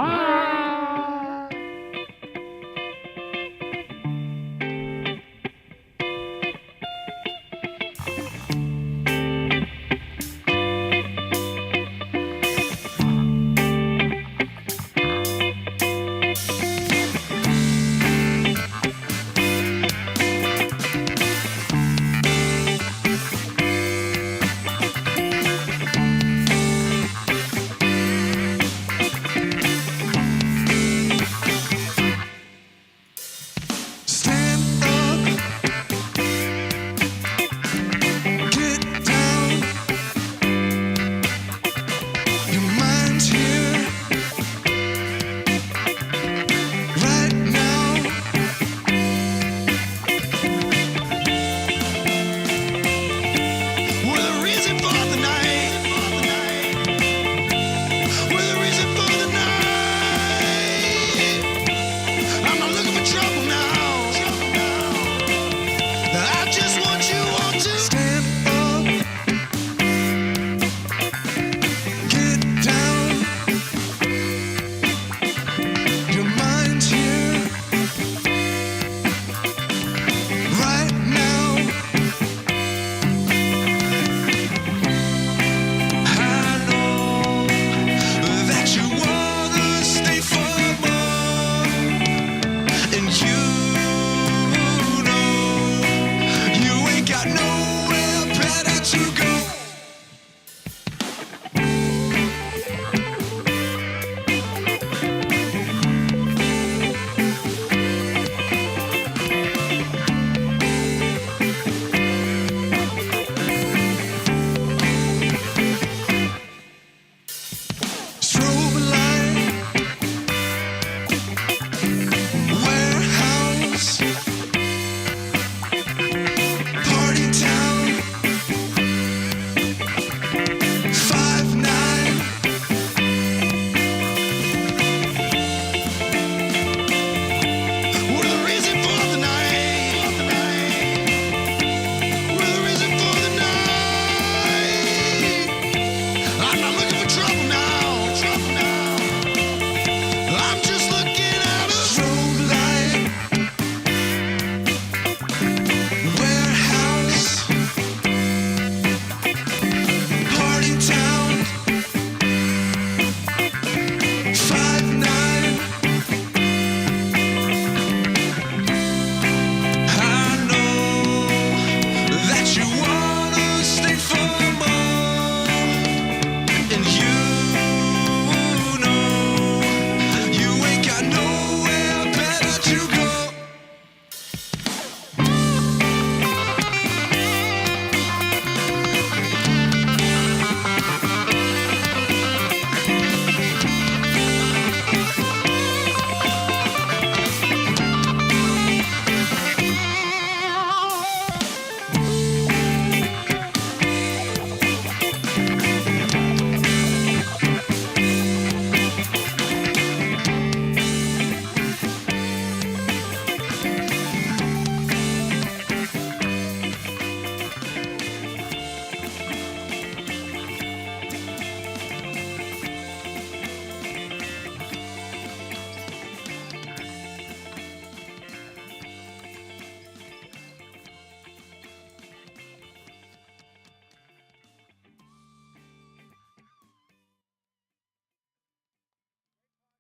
And you